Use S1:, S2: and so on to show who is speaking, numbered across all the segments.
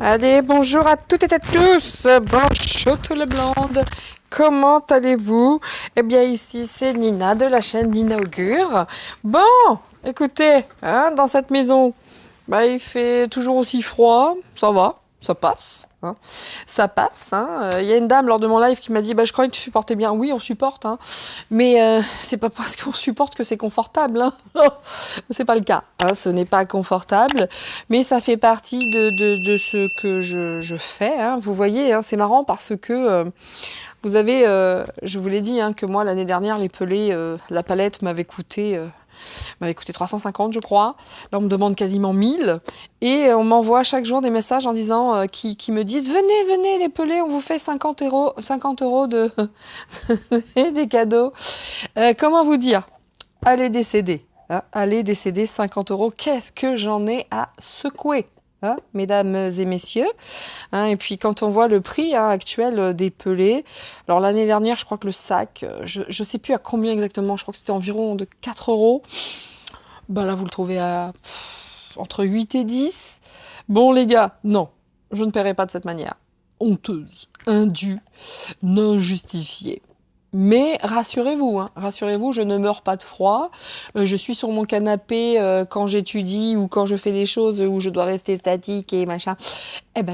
S1: Allez, bonjour à toutes et à tous. Bonjour tout le monde. Comment allez-vous? Eh bien, ici, c'est Nina de la chaîne Nina Augure. Bon, écoutez, hein, dans cette maison, il fait toujours aussi froid. Ça va, ça passe. Hein. Ça passe. Hein. Y a une dame lors de mon live qui m'a dit je croyais que tu supportais bien. Oui, on supporte. Hein. Mais c'est pas parce qu'on supporte que c'est confortable. Hein. C'est pas le cas. Hein. Ce n'est pas confortable. Mais ça fait partie de ce que je fais. Hein. Vous voyez, hein, c'est marrant parce que vous avez, je vous l'ai dit, hein, que moi l'année dernière, les pelés, la palette m'avait coûté 350 je crois. Là on me demande quasiment 1000 et on m'envoie chaque jour des messages en disant qui me disent venez les pelés, on vous fait 50 euros de des cadeaux. Comment vous dire? Allez décéder, hein, allez décéder 50 euros. Qu'est-ce que j'en ai à secouer? Hein, mesdames et messieurs, hein, et puis quand on voit le prix actuel des pelés, alors l'année dernière je crois que le sac, je sais plus à combien exactement, je crois que c'était environ de 4 euros, là vous le trouvez à entre 8 et 10, bon les gars, non, je ne paierai pas de cette manière, honteuse, indue, non justifiée. Mais rassurez-vous, hein, rassurez-vous, je ne meurs pas de froid. Je suis sur mon canapé quand j'étudie ou quand je fais des choses où je dois rester statique et machin.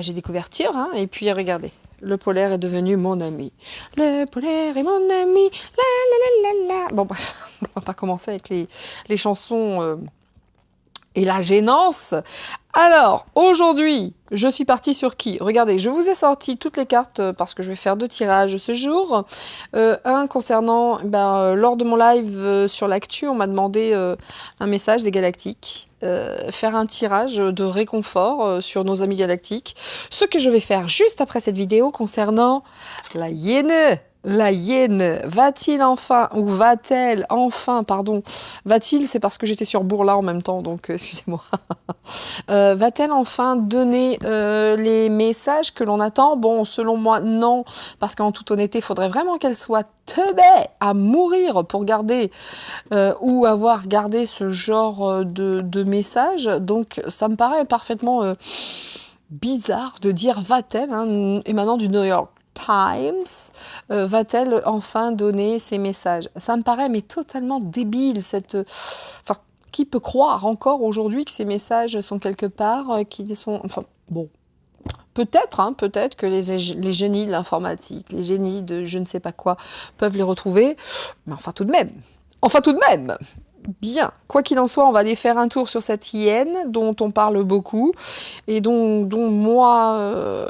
S1: J'ai des couvertures, hein, et puis regardez, le polaire est devenu mon ami. Le polaire est mon ami. La la la la la. Bon, bref, on va pas commencer avec les chansons et la gênance. Alors, aujourd'hui, je suis partie sur qui? Regardez, je vous ai sorti toutes les cartes parce que je vais faire 2 tirages ce jour. Un concernant, lors de mon live sur l'actu, on m'a demandé un message des Galactiques. Faire un tirage de réconfort sur nos amis galactiques. Ce que je vais faire juste après cette vidéo concernant la hyène. La hyène, va-t-il enfin, ou va-t-elle enfin, pardon, va-t-il, c'est parce que j'étais sur Bourla en même temps, donc excusez-moi, va-t-elle enfin donner les messages que l'on attend? Bon, selon moi, non, parce qu'en toute honnêteté, il faudrait vraiment qu'elle soit teubée à mourir pour garder ou avoir gardé ce genre de messages, donc ça me paraît parfaitement bizarre de dire va-t-elle, hein, émanant du New York Times, va-t-elle enfin donner ces messages? Ça me paraît mais totalement débile, enfin, qui peut croire encore aujourd'hui que ces messages sont quelque part, qu'ils sont... Enfin, bon, peut-être, hein, peut-être que les génies de l'informatique, les génies de je ne sais pas quoi, peuvent les retrouver, mais enfin tout de même. Bien, quoi qu'il en soit, on va aller faire un tour sur cette hyène dont on parle beaucoup et dont moi...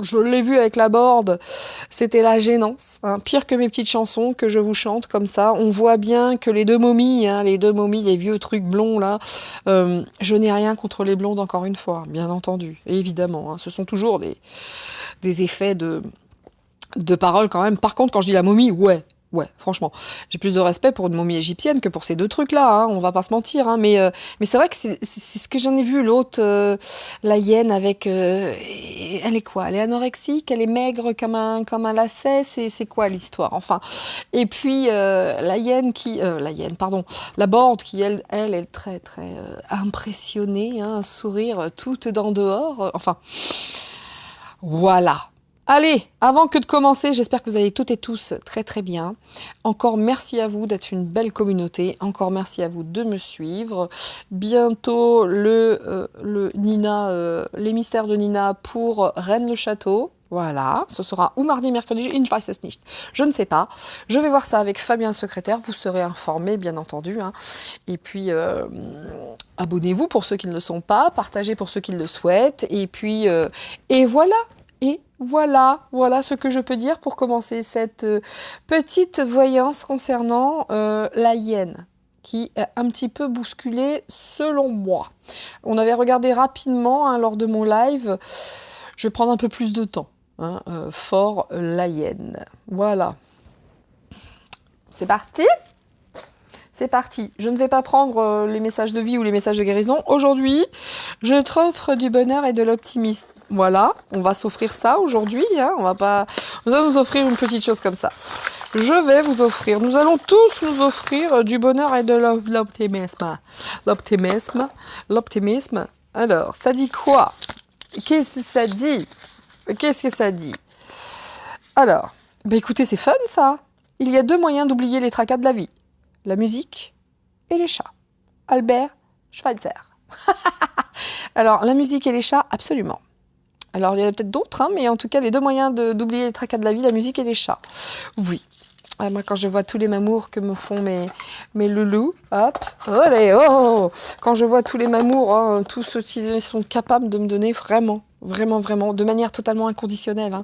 S1: je l'ai vu avec la board, c'était la gênance, hein, pire que mes petites chansons que je vous chante comme ça. On voit bien que les deux momies, les vieux trucs blonds là, je n'ai rien contre les blondes encore une fois, bien entendu, évidemment. Hein, ce sont toujours des effets de paroles quand même. Par contre, quand je dis la momie, ouais, franchement, j'ai plus de respect pour une momie égyptienne que pour ces deux trucs-là, hein, on va pas se mentir, hein, mais c'est vrai que c'est ce que j'en ai vu, l'autre, la hyène avec... elle est quoi? Elle est anorexique? Elle est maigre comme un lacet? C'est quoi l'histoire? Enfin, et puis la board qui, elle est très, très impressionnée, hein, un sourire toute d'en dehors, enfin, voilà. Allez, avant que de commencer, j'espère que vous allez toutes et tous très très bien. Encore merci à vous d'être une belle communauté. Encore merci à vous de me suivre. Bientôt le Nina, les mystères de Nina pour Rennes-le-Château. Voilà, ce sera ou mardi, mercredi, ich weiß es nicht. Je ne sais pas. Je vais voir ça avec Fabien le secrétaire. Vous serez informés, bien entendu. Hein. Et puis, abonnez-vous pour ceux qui ne le sont pas. Partagez pour ceux qui le souhaitent. Et puis, et voilà. Et voilà ce que je peux dire pour commencer cette petite voyance concernant la hyène, qui est un petit peu bousculée selon moi. On avait regardé rapidement hein, lors de mon live, je vais prendre un peu plus de temps, hein, fort la hyène. Voilà. C'est parti ? C'est parti. Je ne vais pas prendre les messages de vie ou les messages de guérison. Aujourd'hui, je t'offre du bonheur et de l'optimisme. Voilà, on va s'offrir ça aujourd'hui. Hein. On va nous offrir une petite chose comme ça. Nous allons tous nous offrir du bonheur et de l'optimisme. L'optimisme. Alors, ça dit quoi? Qu'est-ce que ça dit? Qu'est-ce que ça dit? Alors, bah écoutez, c'est fun ça. Il y a deux moyens d'oublier les tracas de la vie. La musique et les chats. Albert Schweitzer. Alors, la musique et les chats, absolument. Alors, il y en a peut-être d'autres, hein, mais en tout cas, les deux moyens d'oublier les tracas de la vie, la musique et les chats. Oui. Moi, quand je vois tous les mamours que me font mes loulous, hop, olé, oh, quand je vois tous les mamours, hein, tous ceux qui sont capables de me donner vraiment, de manière totalement inconditionnelle.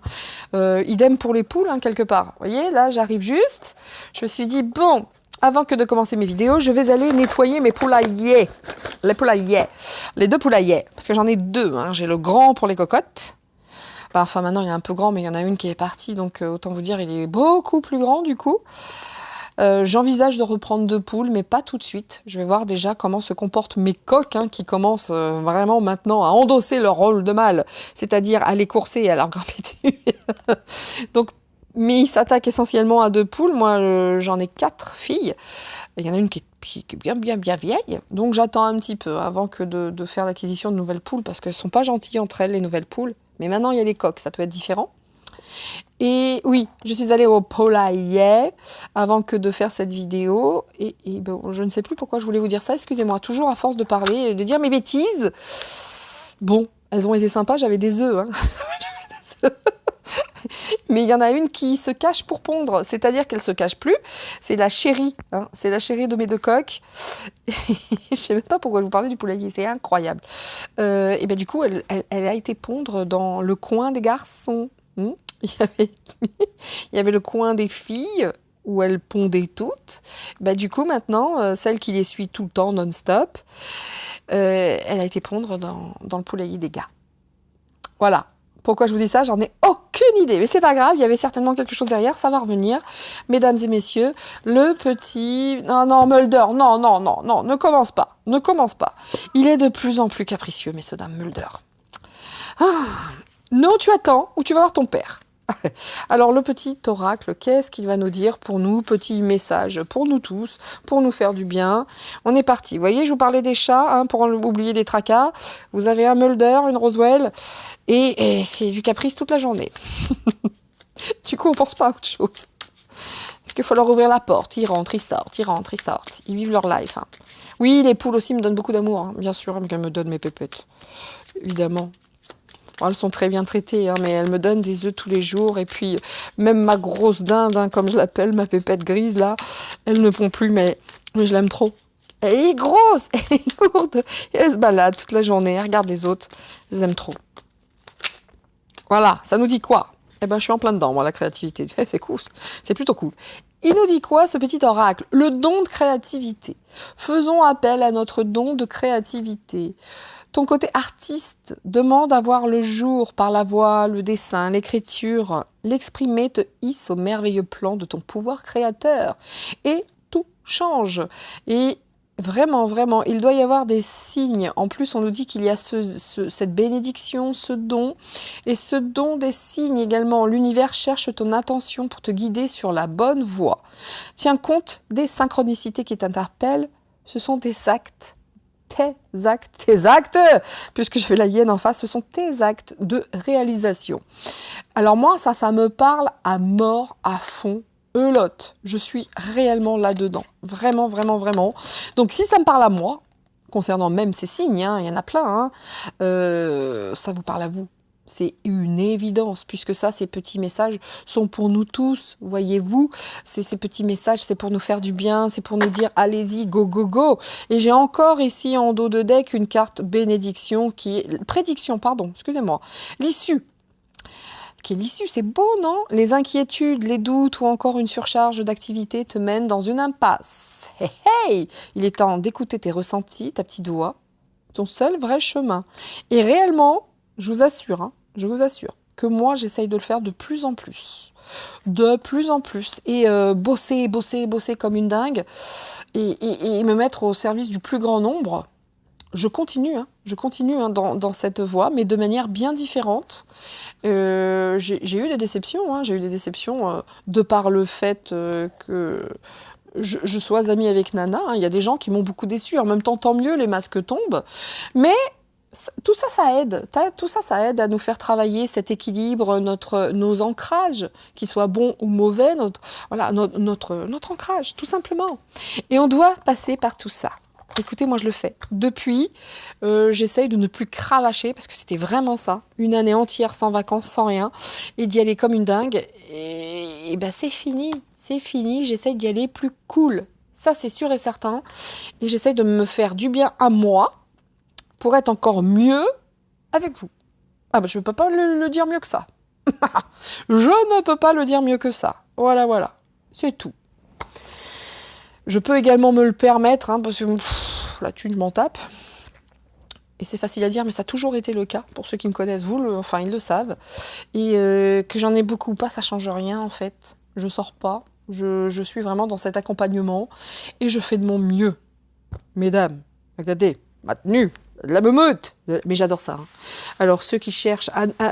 S1: Hein. Idem pour les poules, hein, quelque part. Vous voyez, là, j'arrive juste, je me suis dit, bon, avant que de commencer mes vidéos, je vais aller nettoyer mes poulaillers. Les deux poulaillers, parce que j'en ai deux. Hein. J'ai le grand pour les cocottes. Enfin, maintenant, il est un peu grand, mais il y en a une qui est partie, donc autant vous dire, il est beaucoup plus grand, du coup. J'envisage de reprendre deux poules, mais pas tout de suite. Je vais voir déjà comment se comportent mes coqs, hein, qui commencent vraiment maintenant à endosser leur rôle de mâle, c'est-à-dire à les courser et à leur grimper dessus. Donc, mais ils s'attaquent essentiellement à deux poules. Moi, j'en ai 4 filles. Il y en a une qui est bien vieille. Donc, j'attends un petit peu avant que de faire l'acquisition de nouvelles poules, parce qu'elles sont pas gentilles entre elles, les nouvelles poules. Mais maintenant, il y a les coqs, ça peut être différent. Et oui, je suis allée au poulailler avant que de faire cette vidéo. Et bon, je ne sais plus pourquoi je voulais vous dire ça. Excusez-moi, toujours à force de parler et de dire mes bêtises. Bon, elles ont été sympas, j'avais des œufs. Hein. Mais il y en a une qui se cache pour pondre, c'est-à-dire qu'elle se cache plus. C'est la chérie, hein. C'est la chérie de mes deux coqs. Je sais même pas pourquoi je vous parlais du poulailler, c'est incroyable. Et ben du coup, elle a été pondre dans le coin des garçons. Il y avait le coin des filles où elles pondaient toutes. Ben du coup, maintenant, celle qui les suit tout le temps non-stop, elle a été pondre dans le poulailler des gars. Voilà. Pourquoi je vous dis ça? J'en ai aucune idée. Mais c'est pas grave, il y avait certainement quelque chose derrière, ça va revenir. Mesdames et messieurs, le petit... Non, Mulder, non, ne commence pas. Ne commence pas. Il est de plus en plus capricieux, messieurs, dames, Mulder. Non, tu attends, ou tu vas voir ton père. Alors, le petit oracle, qu'est-ce qu'il va nous dire pour nous? Petit message pour nous tous, pour nous faire du bien. On est parti. Vous voyez, je vous parlais des chats, hein, pour oublier les tracas. Vous avez un Mulder, une Roswell, et c'est du caprice toute la journée. Du coup, on pense pas à autre chose. Parce qu'il faut leur ouvrir la porte. Ils rentrent, ils sortent. Ils vivent leur life. Hein. Oui, les poules aussi me donnent beaucoup d'amour, hein, bien sûr, mais elles me donnent mes pépettes. Évidemment. Bon, elles sont très bien traitées, hein, mais elles me donnent des œufs tous les jours. Et puis, même ma grosse dinde, hein, comme je l'appelle, ma pépette grise, là, elle ne pond plus, mais je l'aime trop. Elle est grosse, elle est lourde, et elle se balade toute la journée, elle regarde les autres. Je les aime trop. Voilà, ça nous dit quoi? Eh ben, je suis en plein dedans, moi, la créativité. C'est cool, c'est plutôt cool. Il nous dit quoi, ce petit oracle? Le don de créativité. Faisons appel à notre don de créativité. Ton côté artiste demande à voir le jour par la voix, le dessin, l'écriture. L'exprimer te hisse au merveilleux plan de ton pouvoir créateur. Et tout change. Et vraiment, il doit y avoir des signes. En plus, on nous dit qu'il y a cette bénédiction, ce don. Et ce don des signes également. L'univers cherche ton attention pour te guider sur la bonne voie. Tiens compte des synchronicités qui t'interpellent. Ce sont des actes. Tes actes, puisque je fais la hyène en face, ce sont tes actes de réalisation. Alors moi, ça me parle à mort, à fond, eulotte. Je suis réellement là-dedans. Vraiment. Donc si ça me parle à moi, concernant même ces signes, hein, il y en a plein, hein, ça vous parle à vous. C'est une évidence, puisque ça, ces petits messages sont pour nous tous, voyez-vous. Ces petits messages, c'est pour nous faire du bien, c'est pour nous dire, allez-y, go. Et j'ai encore ici, en dos de deck, une carte bénédiction prédiction, excusez-moi. L'issue. Qui est l'issue, c'est beau, non? Les inquiétudes, les doutes ou encore une surcharge d'activité te mènent dans une impasse. Hey! Il est temps d'écouter tes ressentis, ta petite voix, ton seul vrai chemin. Et réellement, je vous assure que moi, j'essaye de le faire de plus en plus. Et bosser comme une dingue et me mettre au service du plus grand nombre. Je continue dans cette voie, mais de manière bien différente. J'ai eu des déceptions, de par le fait que je sois amie avec Nana. Il y a des gens qui m'ont beaucoup déçue. En même temps, tant mieux, les masques tombent. Mais Tout ça, ça aide. Tout ça, ça aide à nous faire travailler cet équilibre, nos ancrages, qu'ils soient bons ou mauvais, voilà, notre ancrage, tout simplement. Et on doit passer par tout ça. Écoutez, moi je le fais. Depuis, j'essaye de ne plus cravacher, parce que c'était vraiment ça. Une année entière sans vacances, sans rien, et d'y aller comme une dingue. Et ben c'est fini, c'est fini. J'essaye d'y aller plus cool. Ça, c'est sûr et certain. Et j'essaye de me faire du bien à moi, pour être encore mieux avec vous. Ah ben je ne peux pas le dire mieux que ça. Je ne peux pas le dire mieux que ça. Voilà, voilà. C'est tout. Je peux également me le permettre, hein, parce que la thune, je m'en tape. Et c'est facile à dire, mais ça a toujours été le cas. Pour ceux qui me connaissent, enfin, ils le savent. Et que j'en ai beaucoup ou pas, ça change rien, en fait. Je sors pas. Je suis vraiment dans cet accompagnement. Et je fais de mon mieux. Mesdames, regardez, ma tenue. De la moumoute. Mais j'adore ça. Hein. Alors, ceux qui cherchent,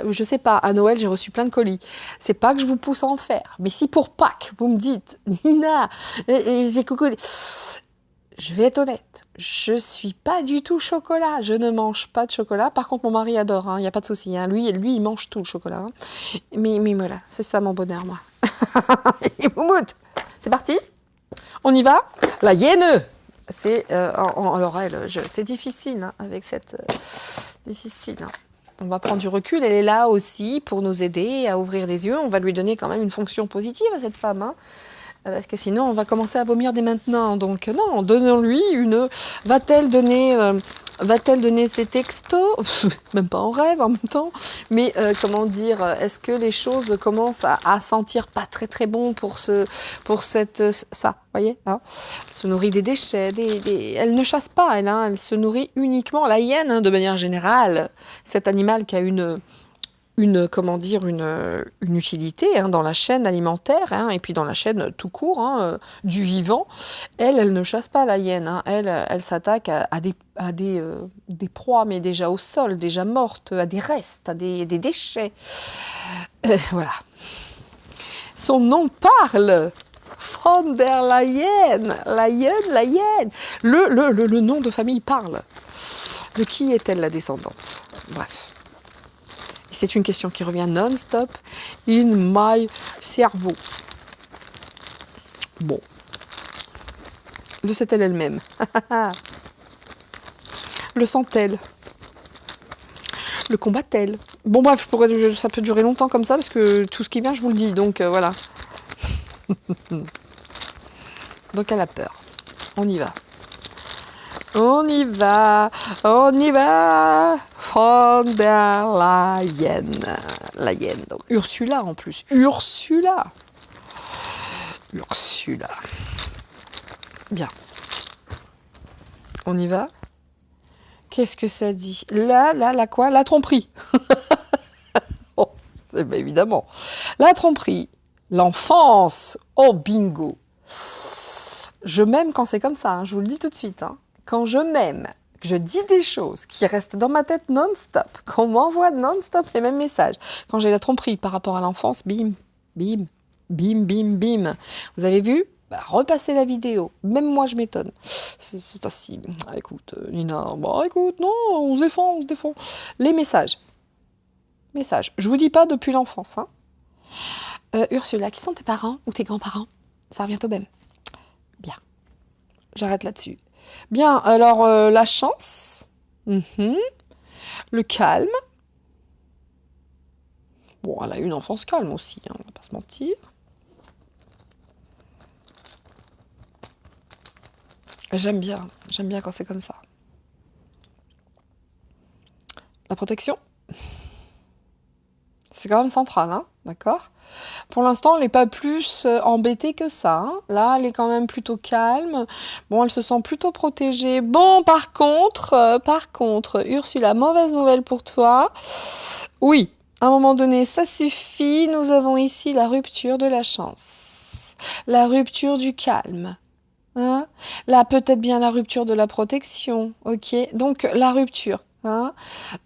S1: je sais pas, à Noël, j'ai reçu plein de colis. C'est pas que je vous pousse à en faire. Mais si pour Pâques, vous me dites, Nina, c'est coucou. Je vais être honnête, je suis pas du tout chocolat. Je ne mange pas de chocolat. Par contre, mon mari adore, il n'y a pas de souci. Hein. Lui, il mange tout le chocolat. Hein. Mais voilà, c'est ça mon bonheur, moi. Et moumoute, c'est parti. On y va. La hyène. C'est alors c'est difficile hein, avec cette difficile. Hein. On va prendre du recul. Elle est là aussi pour nous aider à ouvrir les yeux. On va lui donner quand même une fonction positive à cette femme, hein, parce que sinon on va commencer à vomir dès maintenant. Donc non, donnons-lui une. Va-t-elle donner ses textos? Même pas en rêve en même temps. Mais comment dire, est-ce que les choses commencent à sentir pas très très bon pour ça, voyez hein. Elle se nourrit des déchets, elle ne chasse pas, elle se nourrit uniquement, la hyène hein, de manière générale, cet animal qui a une utilité hein, dans la chaîne alimentaire hein, et puis dans la chaîne tout court hein, du vivant. Elle ne chasse pas la hyène. Hein. Elle s'attaque à des proies, mais déjà au sol, déjà mortes, à des restes, à des déchets. Voilà. Son nom parle. Von der Leyen. La hyène. Le nom de famille parle. De qui est-elle la descendante? Bref. C'est une question qui revient non-stop in my cerveau. Bon. Le sait-elle elle-même? Le sent-elle? Le combat-t-elle? Bon bref, ça peut durer longtemps comme ça parce que tout ce qui vient, je vous le dis. Donc voilà. Donc elle a peur. On y va. On y va. Von der Leyen. La hyène. Donc Ursula en plus. Ursula. Bien. On y va. Qu'est-ce que ça dit? La quoi? La tromperie. Oh, bien évidemment. La tromperie. L'enfance. Oh, bingo. Je m'aime quand c'est comme ça, hein, je vous le dis tout de suite. Hein. Quand je m'aime, que je dis des choses qui restent dans ma tête non-stop, qu'on m'envoie non-stop les mêmes messages, quand j'ai la tromperie par rapport à l'enfance, bim, bim, bim, bim, bim. Vous avez vu? Bah, repassez la vidéo. Même moi, je m'étonne. C'est ainsi. Écoute, Nina, écoute, non, on se défend. Les messages. Je vous dis pas depuis l'enfance. Hein. Ursula, qui sont tes parents ou tes grands-parents? Ça revient au même. Bien. J'arrête là-dessus. Bien, alors la chance, le calme. Bon, elle a eu une enfance calme aussi, hein, on va pas se mentir. J'aime bien quand c'est comme ça. La protection, c'est quand même central, hein, d'accord? Pour l'instant, elle n'est pas plus embêtée que ça. Hein. Là, elle est quand même plutôt calme. Bon, elle se sent plutôt protégée. Bon, par contre, Ursula, mauvaise nouvelle pour toi. Oui, à un moment donné, ça suffit. Nous avons ici la rupture de la chance. La rupture du calme. Hein? Là, peut-être bien la rupture de la protection. Ok, donc la rupture. Hein?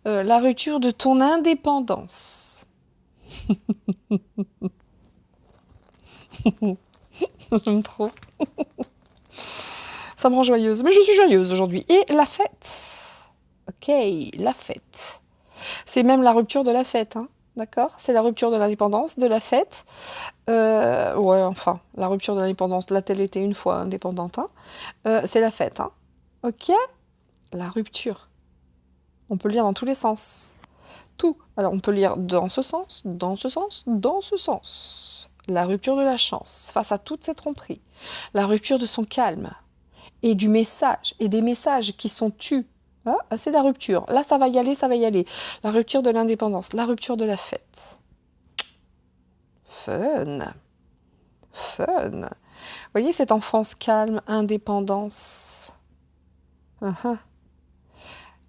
S1: La rupture de ton indépendance. J'aime trop. Ça me rend joyeuse. Mais je suis joyeuse aujourd'hui. Et la fête. Ok. Ok, la fête. C'est même la rupture de la fête, hein. D'accord? C'est la rupture de l'indépendance, de la fête. Ouais, enfin, la rupture de l'indépendance, là, elle était une fois indépendante, hein. C'est la fête, hein. Ok? La rupture. On peut le lire dans tous les sens. Tout. Alors, on peut lire dans ce sens, dans ce sens, dans ce sens. La rupture de la chance face à toutes ces tromperies. La rupture de son calme. Et du message. Et des messages qui sont tus. Hein, c'est la rupture. Là, ça va y aller, ça va y aller. La rupture de l'indépendance. La rupture de la fête. Fun. Fun. Vous voyez cette enfance calme, indépendance.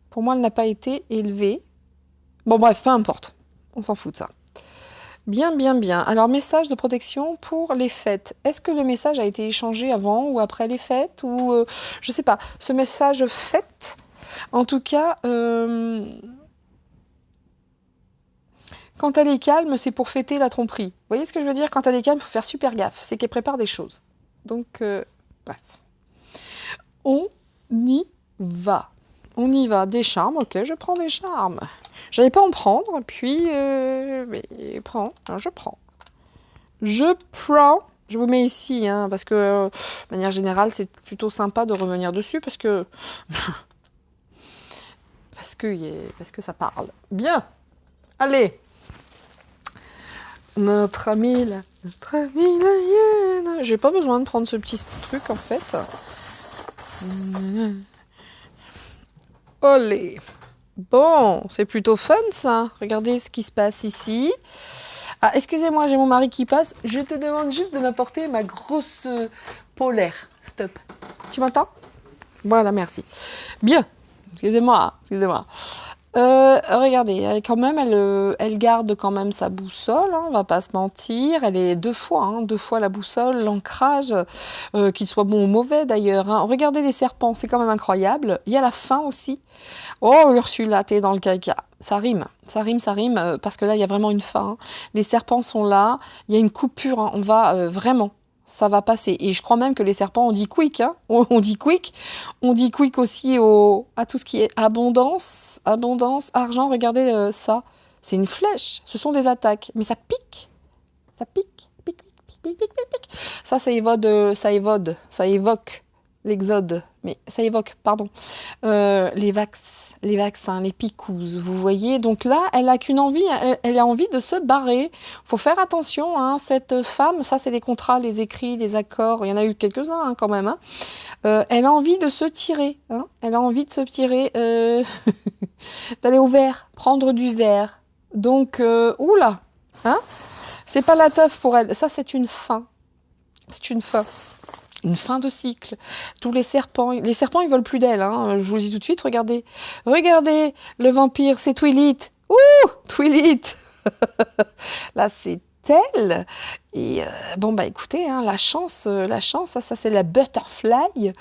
S1: Pour moi, elle n'a pas été élevée. Bon, bref, peu importe. On s'en fout de ça. Bien, bien, bien. Alors, message de protection pour les fêtes. Est-ce que le message a été échangé avant ou après les fêtes ou je sais pas. Ce message fête, en tout cas, quand elle est calme, c'est pour fêter la tromperie. Vous voyez ce que je veux dire? Quand elle est calme, il faut faire super gaffe. C'est qu'elle prépare des choses. Donc, bref. On y va. On y va. Des charmes, ok, je prends des charmes. J'allais pas en prendre, puis mais prends, hein, je prends. Je prends. Je vous mets ici, hein, parce que de manière générale, c'est plutôt sympa de revenir dessus, parce que parce que ça parle. Bien. Allez. Notre ami la hyène. J'ai pas besoin de prendre ce petit truc en fait. Olé. Bon, c'est plutôt fun ça. Regardez ce qui se passe ici. Ah, excusez-moi, j'ai mon mari qui passe. Je te demande juste de m'apporter ma grosse polaire. Stop. Tu m'entends? Voilà, merci. Bien. Excusez-moi. Regardez, quand même, elle garde quand même sa boussole, hein, on va pas se mentir. Elle est deux fois la boussole, l'ancrage, qu'il soit bon ou mauvais d'ailleurs. Hein. Regardez les serpents, c'est quand même incroyable. Il y a la fin aussi. Oh, Ursula, t'es dans le caca. Ça rime, parce que là, il y a vraiment une fin. Hein. Les serpents sont là, il y a une coupure, hein, on va vraiment... Ça va passer. Et je crois même que les serpents, on dit quick. Hein, on dit quick. On dit quick aussi à tout ce qui est abondance, argent. Regardez ça. C'est une flèche. Ce sont des attaques. Mais ça pique. Ça pique. Ça évoque l'exode. Mais ça évoque, pardon. Les vaccins, les picouzes, vous voyez. Donc là, elle a qu'une envie, elle a envie de se barrer. Faut faire attention, hein, cette femme, ça c'est les contrats, les écrits, les accords, il y en a eu quelques-uns hein, quand même. Hein. Elle a envie de se tirer, hein. Elle a envie de se tirer, d'aller au vert, prendre du vert. Donc, oula, hein, c'est pas la teuf pour elle, ça c'est une fin. C'est une fin. Une fin de cycle. Tous les serpents ils veulent plus d'elle. Hein. Je vous le dis tout de suite, regardez. Regardez, le vampire, c'est Twilight. Ouh, Twilight. Là, c'est elle. Et bon, bah écoutez, hein, la chance, ça c'est la butterfly.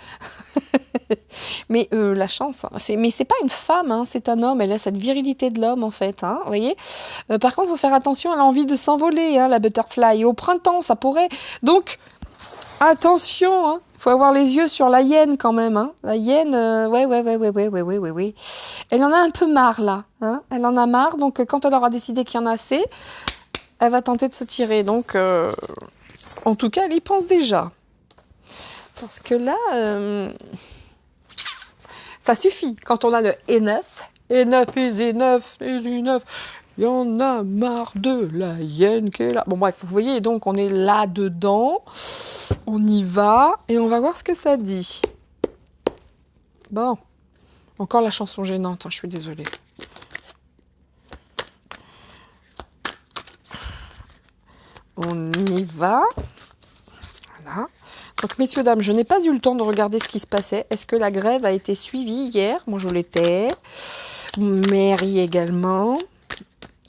S1: Mais la chance, mais c'est pas une femme, hein, c'est un homme. Elle a cette virilité de l'homme, en fait. Hein, vous voyez. Par contre, il faut faire attention, elle a envie de s'envoler, hein, la butterfly. Et au printemps, ça pourrait... Donc... Attention, hein, faut avoir les yeux sur la hyène quand même, hein. La hyène, ouais. Elle en a un peu marre là, hein. Elle en a marre, donc quand elle aura décidé qu'il y en a assez, elle va tenter de se tirer. Donc, en tout cas, elle y pense déjà. Parce que là, ça suffit. Quand on a le enough is enough. Il y en a marre de la hyène qui est là. Bon bref, vous voyez, donc on est là-dedans. On y va et on va voir ce que ça dit. Bon. Encore la chanson gênante, hein, je suis désolée. On y va. Voilà. Donc, messieurs, dames, je n'ai pas eu le temps de regarder ce qui se passait. Est-ce que la grève a été suivie hier? Moi, je l'étais. Mary également.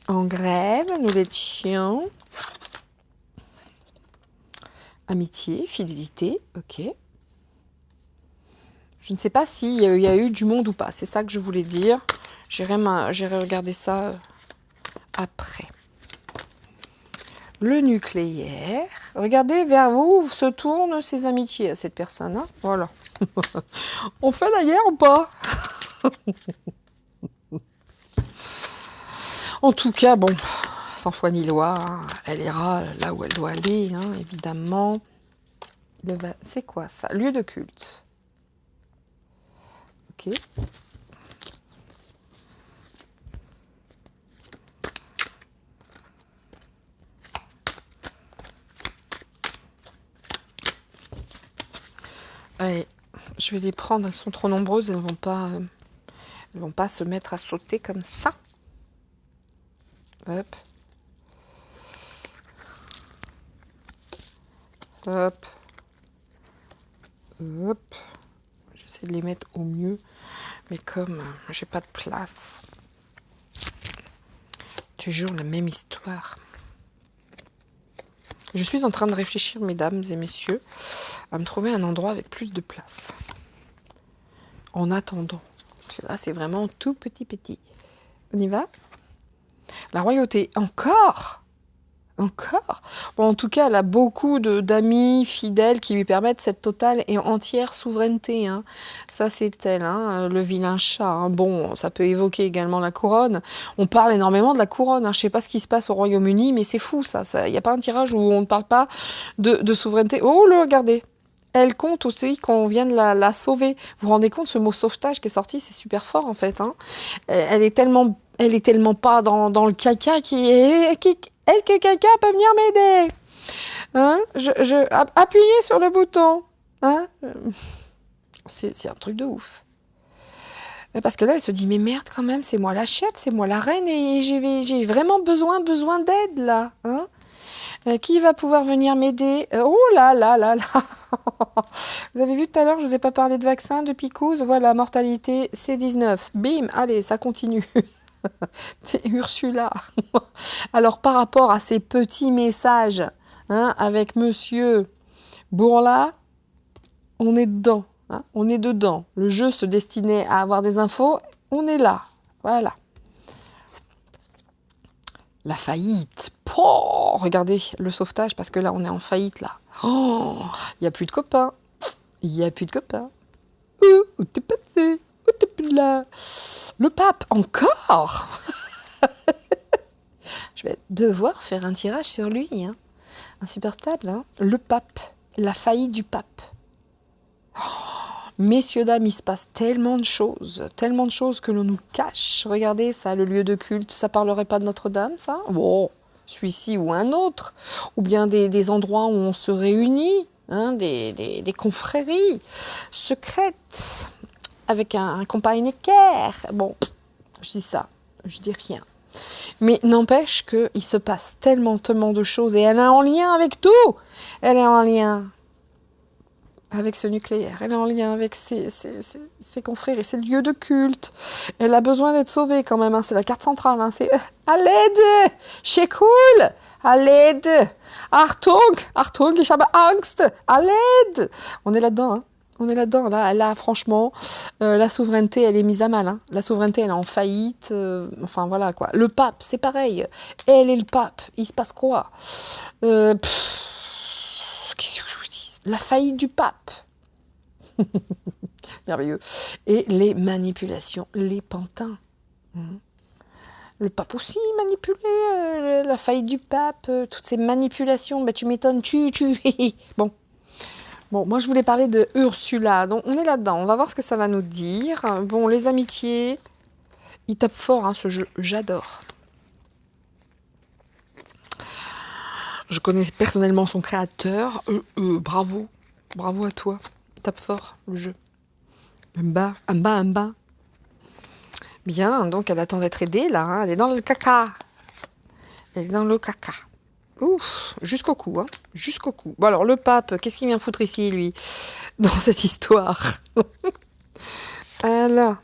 S1: En grève, nous l'étions. Amitié, fidélité, ok. Je ne sais pas s'il y a eu du monde ou pas. C'est ça que je voulais dire. J'irai regarder ça après. Le nucléaire. Regardez, vers vous se tournent ses amitiés à cette personne. Hein, voilà. On fait la guerre ou pas? En tout cas, bon, sans foi ni loi, hein, elle ira là où elle doit aller, hein, évidemment. C'est quoi ça? Lieu de culte. Ok. Allez, je vais les prendre, elles sont trop nombreuses, elles vont pas se mettre à sauter comme ça. Hop. Hop. Hop. J'essaie de les mettre au mieux, mais comme j'ai pas de place, toujours la même histoire. Je suis en train de réfléchir, mesdames et messieurs, à me trouver un endroit avec plus de place. En attendant. Parce que là, c'est vraiment tout petit. On y va? La royauté. Encore? Bon, en tout cas, elle a beaucoup d'amis fidèles qui lui permettent cette totale et entière souveraineté. Hein. Ça, c'est elle, hein, le vilain chat. Hein. Bon, ça peut évoquer également la couronne. On parle énormément de la couronne. Hein. Je ne sais pas ce qui se passe au Royaume-Uni, mais c'est fou, ça. Il n'y a pas un tirage où on ne parle pas de souveraineté. Oh, le regardez. Elle compte aussi qu'on vient de la sauver. Vous vous rendez compte, ce mot sauvetage qui est sorti, c'est super fort, en fait. Hein. Elle est tellement pas dans le caca est-ce que quelqu'un peut venir m'aider? Hein? Appuyez sur le bouton. Hein? C'est un truc de ouf. Parce que là, elle se dit, mais merde quand même, c'est moi la chef, c'est moi la reine et j'ai vraiment besoin d'aide là. Hein? Qui va pouvoir venir m'aider? Oh là là là là. Vous avez vu tout à l'heure, je vous ai pas parlé de vaccin, de picouse. Voilà, mortalité C19. Bim, allez, ça continue. C'est Ursula. Alors par rapport à ces petits messages, hein, avec Monsieur Bourla, on est dedans. Hein, on est dedans. Le jeu se destinait à avoir des infos, on est là. Voilà. La faillite. Oh, regardez le sauvetage, parce que là, on est en faillite, là. Oh, il n'y a plus de copains. Où t'es passé? Où t'es plus là? Le pape, encore? Je vais devoir faire un tirage sur lui. Hein. Insupportable. Hein. Le pape. La faillite du pape. Oh, messieurs, dames, il se passe tellement de choses que l'on nous cache. Regardez ça, le lieu de culte. Ça parlerait pas de Notre-Dame, ça? Bon, celui-ci ou un autre. Ou bien des endroits où on se réunit. Hein, des confréries secrètes. Avec un compagnon équerre. Bon, je dis ça. Je dis rien. Mais n'empêche qu'il se passe tellement de choses. Et elle est en lien avec tout. Elle est en lien avec ce nucléaire. Elle est en lien avec ses confrères et ses lieux de culte. Elle a besoin d'être sauvée quand même. Hein. C'est la carte centrale. Hein. C'est à l'aide. C'est cool. À l'aide. Achtung, ich habe Angst. À l'aide. On est là-dedans. Hein. On est là-dedans, là franchement, la souveraineté, elle est mise à mal. Hein. La souveraineté, elle est en faillite. Enfin, voilà, quoi. Le pape, c'est pareil. Elle et le pape, il se passe quoi? Qu'est-ce que je vous dis? La faillite du pape. Merveilleux. Et les manipulations, les pantins. Le pape aussi manipulé, la faillite du pape, toutes ces manipulations. Bah, tu m'étonnes, Bon. Bon, moi je voulais parler de Ursula, donc on est là-dedans, on va voir ce que ça va nous dire. Bon, les amitiés, il tape fort hein, ce jeu, j'adore. Je connais personnellement son créateur, bravo à toi, il tape fort le jeu. Un bas. Bien, donc elle attend d'être aidée là, hein, elle est dans le caca. Ouf, jusqu'au cou, hein, jusqu'au cou. Bon alors, le pape, qu'est-ce qu'il vient foutre ici, lui, dans cette histoire? Alors,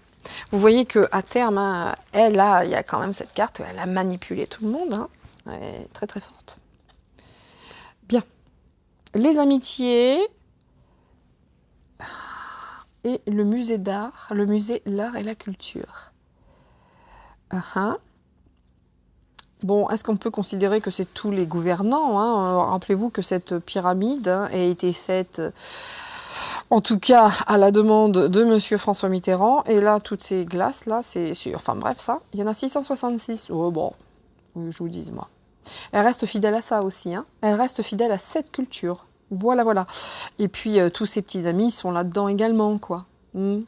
S1: vous voyez qu'à terme, hein, il y a quand même cette carte, elle a manipulé tout le monde, hein, elle est très très forte. Bien. Les amitiés et le musée d'art, le musée l'art et la culture. Bon, est-ce qu'on peut considérer que c'est tous les gouvernants hein? Rappelez-vous que cette pyramide hein, a été faite, en tout cas à la demande de Monsieur François Mitterrand. Et là, toutes ces glaces, là, enfin bref, ça, il y en a 666. Oh bon, Oui, je vous dis, moi. Elle reste fidèle à ça aussi, hein. Elle reste fidèle à cette culture. Voilà, voilà. Et puis, tous ses petits amis sont là-dedans également, quoi. Et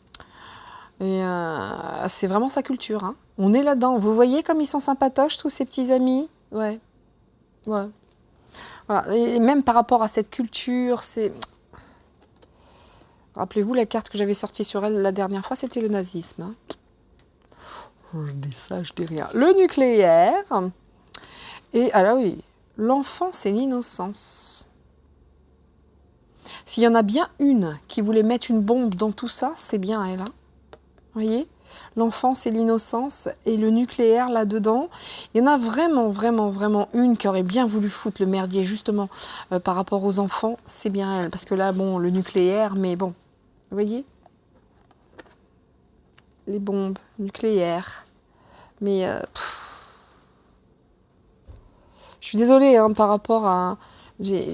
S1: c'est vraiment sa culture, hein. On est là-dedans. Vous voyez comme ils sont sympatoches, tous ces petits amis? Ouais, ouais. Voilà. Et même par rapport à cette culture, c'est... Rappelez-vous, la carte que j'avais sortie sur elle la dernière fois, c'était le nazisme, hein. Je dis ça, je dis rien. Le nucléaire. Et alors oui, l'enfant, c'est l'innocence. S'il y en a bien une qui voulait mettre une bombe dans tout ça, c'est bien elle, hein. Vous voyez? L'enfant, c'est l'innocence. Et le nucléaire, là-dedans, il y en a vraiment, vraiment, vraiment une qui aurait bien voulu foutre le merdier, justement, par rapport aux enfants, c'est bien elle. Parce que là, bon, le nucléaire, mais bon, vous voyez? Les bombes nucléaires. Mais, je suis désolée, hein, par rapport à...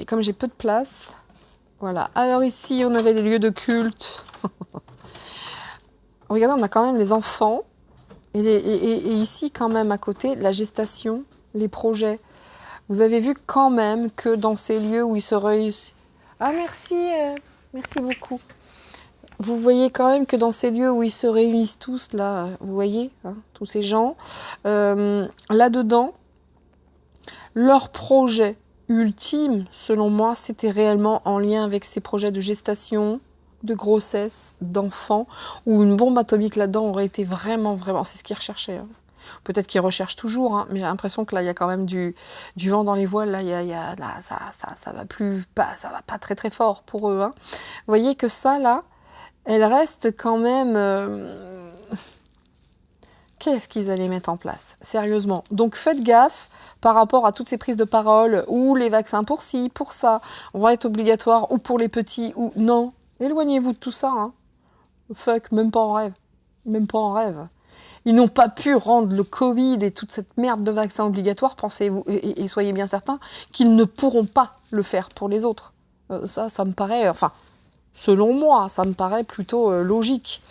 S1: Comme j'ai peu de place... Voilà. Alors ici, on avait les lieux de culte. Regardez, on a quand même les enfants. Et ici, quand même, à côté, la gestation, les projets. Vous avez vu quand même que dans ces lieux où ils se réunissent... Ah, merci, merci beaucoup. Vous voyez quand même que dans ces lieux où ils se réunissent tous, là, vous voyez, hein, tous ces gens, là-dedans, leur projet ultime, selon moi, c'était réellement en lien avec ces projets de gestation, de grossesse, d'enfants, où une bombe atomique là-dedans aurait été vraiment, vraiment... C'est ce qu'ils recherchaient, hein. Peut-être qu'ils recherchent toujours, hein, mais j'ai l'impression que là, il y a quand même du vent dans les voiles. Là, là ça va pas très, très fort pour eux, hein. Vous voyez que ça, là, elle reste quand même... Qu'est-ce qu'ils allaient mettre en place? Sérieusement. Donc faites gaffe par rapport à toutes ces prises de parole où les vaccins pour ci, pour ça vont être obligatoires ou pour les petits ou non. Éloignez-vous de tout ça, hein. Fuck, même pas en rêve. Même pas en rêve. Ils n'ont pas pu rendre le Covid et toute cette merde de vaccins obligatoires, pensez-vous, et soyez bien certains qu'ils ne pourront pas le faire pour les autres. Ça me paraît, enfin, selon moi, ça me paraît plutôt logique.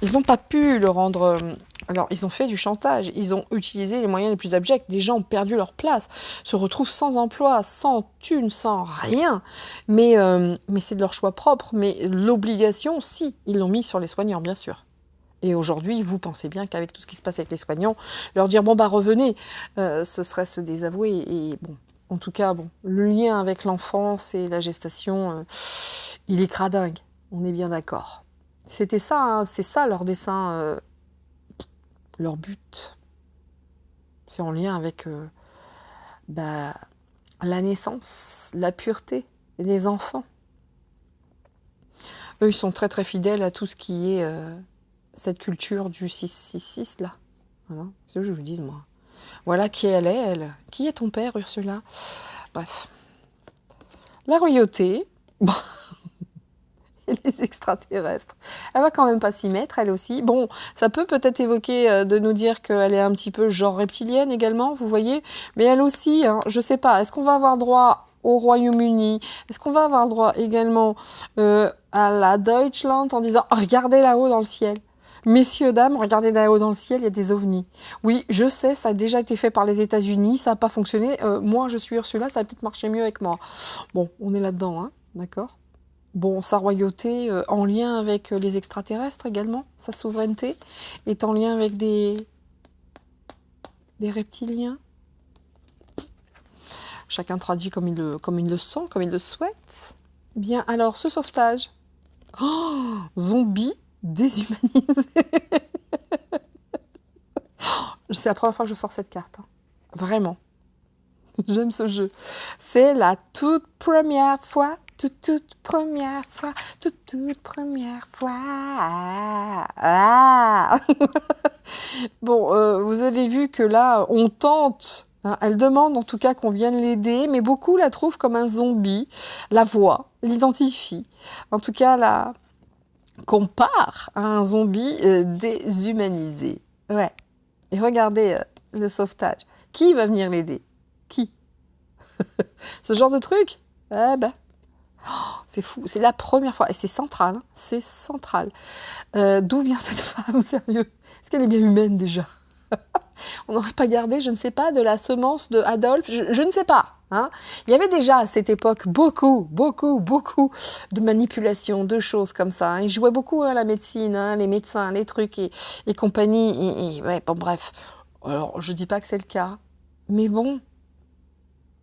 S1: Ils n'ont pas pu le rendre... alors, ils ont fait du chantage, ils ont utilisé les moyens les plus abjects, des gens ont perdu leur place, se retrouvent sans emploi, sans thune, sans rien. Mais c'est de leur choix propre, mais l'obligation, si, ils l'ont mis sur les soignants, bien sûr. Et aujourd'hui, vous pensez bien qu'avec tout ce qui se passe avec les soignants, leur dire, bon, bah revenez, ce serait se désavouer. Et bon, en tout cas, bon, le lien avec l'enfance et la gestation, il est cradingue, on est bien d'accord. C'était ça, hein, c'est ça leur dessein, leur but. C'est en lien avec la naissance, la pureté, les enfants. Eux, ils sont très très fidèles à tout ce qui est cette culture du 666 là. Voilà, c'est ce que je vous dis, moi. Voilà qui elle est, elle. Qui est ton père, Ursula? Bref. La royauté. Bon. Et les extraterrestres. Elle va quand même pas s'y mettre, elle aussi. Bon, ça peut peut-être évoquer de nous dire qu'elle est un petit peu genre reptilienne également, vous voyez. Mais elle aussi, hein, je sais pas, est-ce qu'on va avoir droit au Royaume-Uni? Est-ce qu'on va avoir droit également à la Deutschland en disant « Regardez là-haut dans le ciel ». Messieurs, dames, regardez là-haut dans le ciel, il y a des ovnis. Oui, je sais, ça a déjà été fait par les États-Unis, ça n'a pas fonctionné. Moi, je suis Ursula, ça a peut-être marché mieux avec moi. Bon, on est là-dedans, hein, d'accord? Bon, sa royauté en lien avec les extraterrestres également, sa souveraineté est en lien avec des reptiliens. Chacun traduit comme il le sent, comme il le souhaite. Bien, alors, ce sauvetage. Oh, zombie déshumanisé. C'est la première fois que je sors cette carte, hein. Vraiment. J'aime ce jeu. C'est la toute première fois. Toute première fois. Toute première fois. Ah. Bon, vous avez vu que là, on tente. Hein, elle demande en tout cas qu'on vienne l'aider, mais beaucoup la trouvent comme un zombie. La voit, l'identifie. En tout cas, la compare à un zombie déshumanisé. Ouais. Et regardez le sauvetage. Qui va venir l'aider? Qui? Ce genre de truc? Eh ben, c'est fou. C'est la première fois. Et c'est central. Hein. C'est central. D'où vient cette femme, sérieux? Est-ce qu'elle est bien humaine déjà? On n'aurait pas gardé, je ne sais pas, de la semence de Adolphe, je ne sais pas. Hein. Il y avait déjà à cette époque beaucoup de manipulations, de choses comme ça. Hein. Ils jouaient beaucoup à la médecine, hein, les médecins, les trucs et compagnie. Ouais, bon, bref. Alors, je dis pas que c'est le cas, mais bon,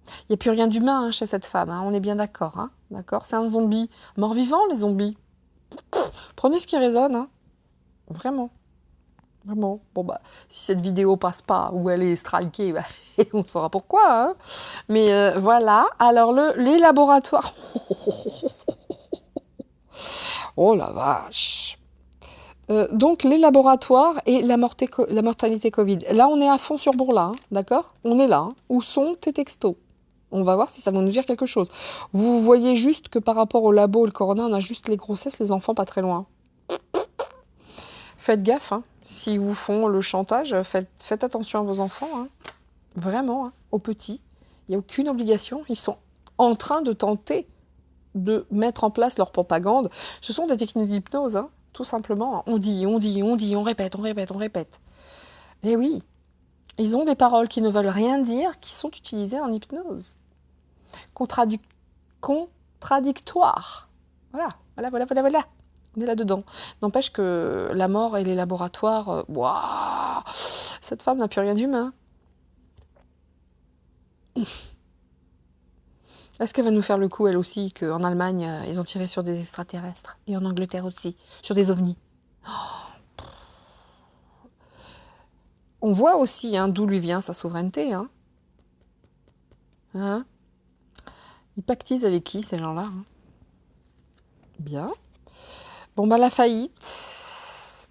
S1: il n'y a plus rien d'humain hein, chez cette femme. Hein. On est bien d'accord. Hein. D'accord, c'est un zombie. Mort-vivant, les zombies. Prenez ce qui résonne. Hein. Vraiment. Vraiment. Bon, bah, si cette vidéo passe pas ou elle est strikée, bah, on saura pourquoi. Hein. Mais voilà. Alors, les laboratoires. Oh la vache. Donc, les laboratoires et la mortalité Covid. Là, on est à fond sur Bourla. Hein, d'accord. On est là. Hein. Où sont tes textos? On va voir si ça va nous dire quelque chose. Vous voyez juste que par rapport au labo et le corona, on a juste les grossesses, les enfants pas très loin. Faites gaffe, hein. S'ils vous font le chantage, faites attention à vos enfants. Hein. Vraiment, hein. Aux petits. Il n'y a aucune obligation. Ils sont en train de tenter de mettre en place leur propagande. Ce sont des techniques d'hypnose, hein, tout simplement. On dit, on répète. Et oui, ils ont des paroles qui ne veulent rien dire, qui sont utilisées en hypnose. Contradictoire. Voilà. On est là-dedans. N'empêche que la mort et les laboratoires, waouh, cette femme n'a plus rien d'humain. Est-ce qu'elle va nous faire le coup, elle aussi, qu'en Allemagne, ils ont tiré sur des extraterrestres? Et en Angleterre aussi, sur des ovnis. On voit aussi hein, d'où lui vient sa souveraineté. Hein. Hein? Ils pactisent avec qui, ces gens-là? Hein? Bien. Bon, bah la faillite,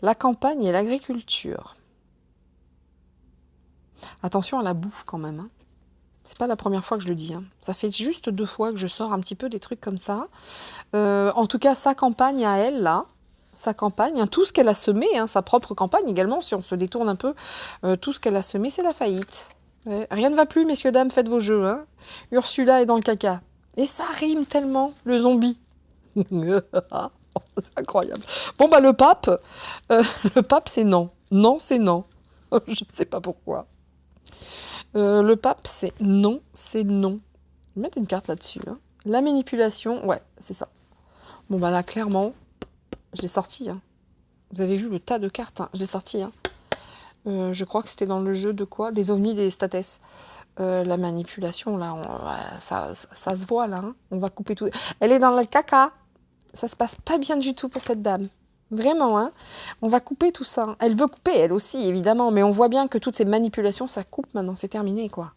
S1: la campagne et l'agriculture. Attention à la bouffe quand même. Hein. C'est pas la première fois que je le dis. Hein. Ça fait juste 2 fois que je sors un petit peu des trucs comme ça. En tout cas, sa campagne à elle, là, sa campagne, hein, tout ce qu'elle a semé, hein, sa propre campagne également, si on se détourne un peu, tout ce qu'elle a semé, c'est la faillite. Ouais. Rien ne va plus, messieurs, dames, faites vos jeux. Hein. Ursula est dans le caca. Et ça rime tellement, le zombie. C'est incroyable. Bon, bah, le pape, c'est non. Non, c'est non. Je ne sais pas pourquoi. Le pape, c'est non, c'est non. Je vais mettre une carte là-dessus. Hein. La manipulation, ouais, c'est ça. Bon, bah là, clairement, je l'ai sorti. Hein. Vous avez vu le tas de cartes, hein. Je l'ai sorti. Hein. Je crois que c'était dans le jeu de quoi? Des ovnis, des states. La manipulation, là, ça se voit, là. Hein. On va couper tout. Elle est dans le caca. Ça se passe pas bien du tout pour cette dame. Vraiment, hein. On va couper tout ça. Elle veut couper, elle aussi, évidemment. Mais on voit bien que toutes ces manipulations, ça coupe maintenant. C'est terminé, quoi.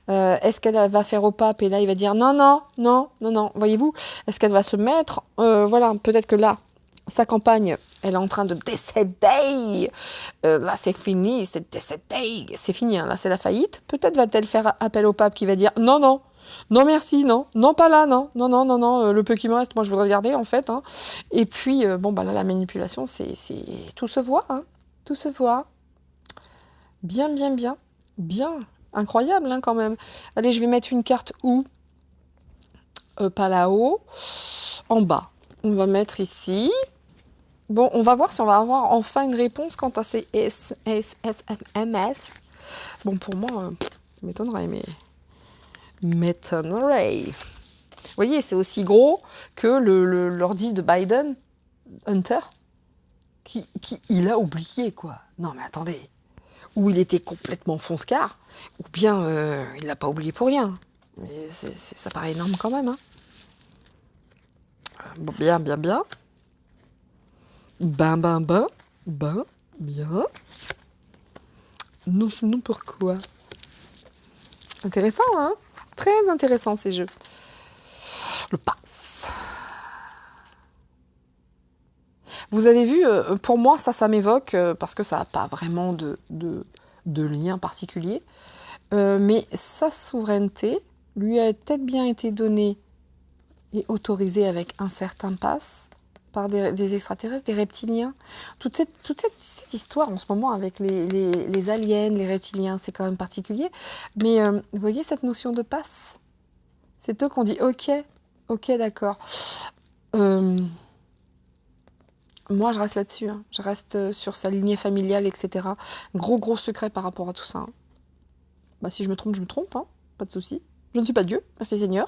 S1: Est-ce qu'elle va faire au pape et là, il va dire non. Voyez-vous? Est-ce qu'elle va se mettre... voilà, peut-être que là, sa campagne, elle est en train de décéder. Là, c'est fini, c'est décédé. C'est fini, hein. Là, c'est la faillite. Peut-être va-t-elle faire appel au pape qui va dire non, merci, non, pas là, non, le peu qui me reste, moi, je voudrais garder, en fait. Hein. Et puis, bon, bah là, la manipulation, c'est... Tout se voit, hein. Tout se voit. Bien. Incroyable, hein, quand même. Allez, je vais mettre une carte où? Pas là-haut. En bas. On va mettre ici. Bon, on va voir si on va avoir enfin une réponse quant à ces SMS. Bon, pour moi, m'étonnerait, mais... M'étonnerait. Vous voyez, c'est aussi gros que l'ordi de Biden, Hunter, qui il a oublié, quoi. Non, mais attendez. Ou il était complètement fonce-car, ou bien il l'a pas oublié pour rien. Mais ça paraît énorme quand même. Hein. Bon, bien. Bien. Non, sinon pourquoi? Intéressant, hein? Très intéressant ces jeux. Le pass. Vous avez vu, pour moi, ça m'évoque, parce que ça n'a pas vraiment de lien particulier, mais sa souveraineté lui a peut-être bien été donnée et autorisée avec un certain pass par des extraterrestres, des reptiliens. Toute cette histoire en ce moment avec les aliens, les reptiliens, c'est quand même particulier. Mais vous voyez cette notion de passe? C'est eux qu'on dit ok, d'accord. Moi, je reste là-dessus, hein. Je reste sur sa lignée familiale, etc. Gros secret par rapport à tout ça, hein. Bah, si je me trompe, hein. Pas de souci. Je ne suis pas Dieu, merci Seigneur.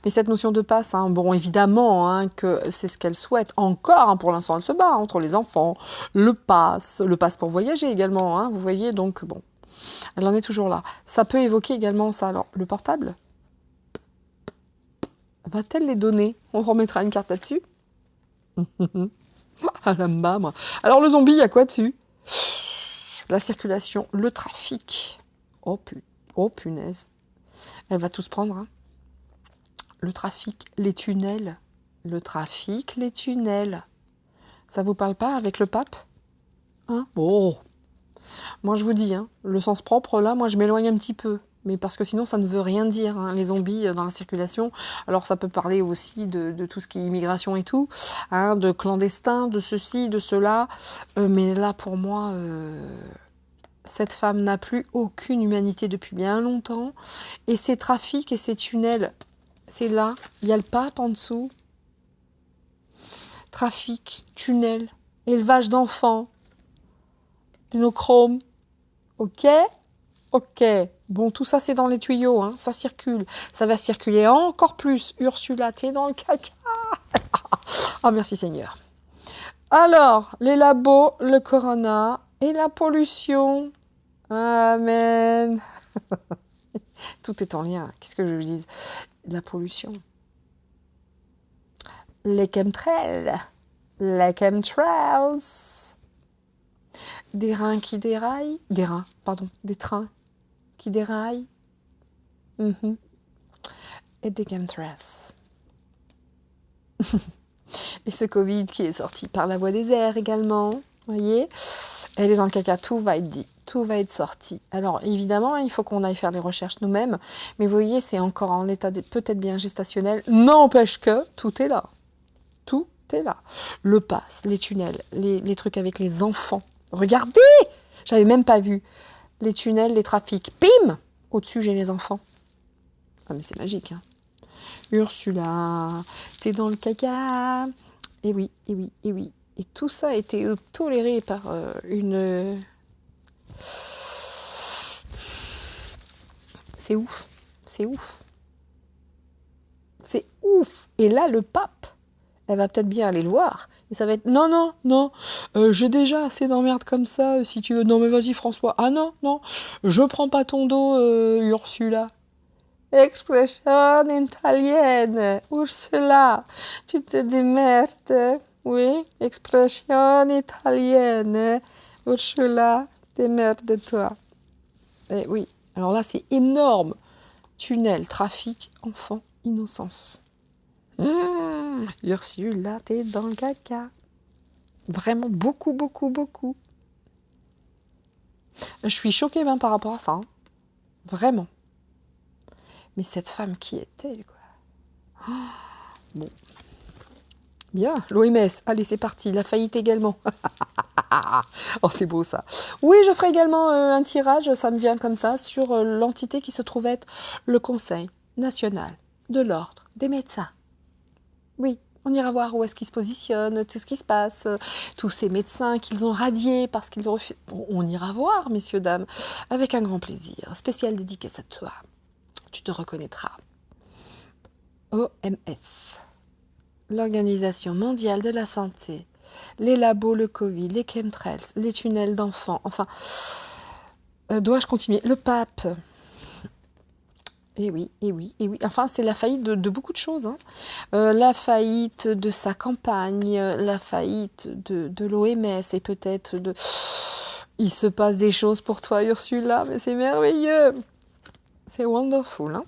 S1: Mais cette notion de passe, hein, bon, évidemment, hein, que c'est ce qu'elle souhaite. Encore, hein, pour l'instant, elle se bat entre les enfants, le passe pour voyager également, hein, vous voyez, donc bon, elle en est toujours là. Ça peut évoquer également ça. Alors, le portable, va-t-elle les donner? On remettra une carte là-dessus. Ah la moi. Alors, le zombie, il y a quoi dessus? La circulation, le trafic. Oh punaise. Elle va tous prendre, hein. Le trafic, les tunnels. Le trafic, les tunnels. Ça vous parle pas avec le pape? Hein? Oh. Moi, je vous dis, hein, le sens propre, là, moi, je m'éloigne un petit peu. Mais parce que sinon, ça ne veut rien dire, hein, les zombies dans la circulation. Alors, ça peut parler aussi de tout ce qui est immigration et tout, hein, de clandestins, de ceci, de cela. Mais là, pour moi, cette femme n'a plus aucune humanité depuis bien longtemps. Et ces trafics et ces tunnels, c'est là, il y a le pape en dessous. Trafic, tunnel, élevage d'enfants, dinochrome. Ok? Ok. Bon, tout ça, c'est dans les tuyaux, hein. Ça circule. Ça va circuler encore plus. Ursula, t'es dans le caca. Ah, merci Seigneur. Alors, les labos, le corona et la pollution. Amen. Tout est en lien. Qu'est-ce que je vous dise? La pollution. Les chemtrails. Les chemtrails. Des reins qui déraillent. Des trains qui déraillent. Et des chemtrails. Et ce Covid qui est sorti par la voie des airs également. Voyez, elle est dans le caca, tout va être dit, tout va être sorti. Alors évidemment, il faut qu'on aille faire les recherches nous-mêmes, mais vous voyez, c'est encore en état peut-être bien gestationnel. N'empêche que tout est là. Tout est là. Le pass, les tunnels, les trucs avec les enfants. Regardez, j'avais même pas vu. Les tunnels, les trafics. Pim, au-dessus, j'ai les enfants. Ah mais c'est magique, hein. Ursula, t'es dans le caca. Et oui. Et tout ça a été toléré par une... C'est ouf. Et là, le pape, elle va peut-être bien aller le voir. Et ça va être, non, j'ai déjà assez d'emmerdes comme ça, si tu veux. Non, mais vas-y, François. Ah non, je prends pas ton dos, Ursula. Expression italienne. Ursula, tu te démerdes. Oui, expression italienne. Ursula, démerde-toi. Eh oui, alors là, c'est énorme. Tunnel, trafic, enfant, innocence. Ursula, t'es dans le caca. Vraiment beaucoup. Je suis choquée même par rapport à ça, hein. Vraiment. Mais cette femme, qui est-elle, quoi? Bon. Bien, l'OMS. Allez, c'est parti. La faillite également. Oh, c'est beau, ça. Oui, je ferai également un tirage, ça me vient comme ça, sur l'entité qui se trouve être le Conseil national de l'ordre des médecins. Oui, on ira voir où est-ce qu'ils se positionnent, tout ce qui se passe, tous ces médecins qu'ils ont radiés parce qu'ils ont refusé. Bon, on ira voir, messieurs, dames, avec un grand plaisir. Spéciale dédicace à toi. Tu te reconnaîtras. OMS, l'Organisation mondiale de la santé, les labos, le Covid, les chemtrails, les tunnels d'enfants, enfin, dois-je continuer? Le pape. Eh oui. Enfin, c'est la faillite de beaucoup de choses, hein. La faillite de sa campagne, la faillite de l'OMS et peut-être de... Il se passe des choses pour toi, Ursula, mais c'est merveilleux. C'est wonderful, hein.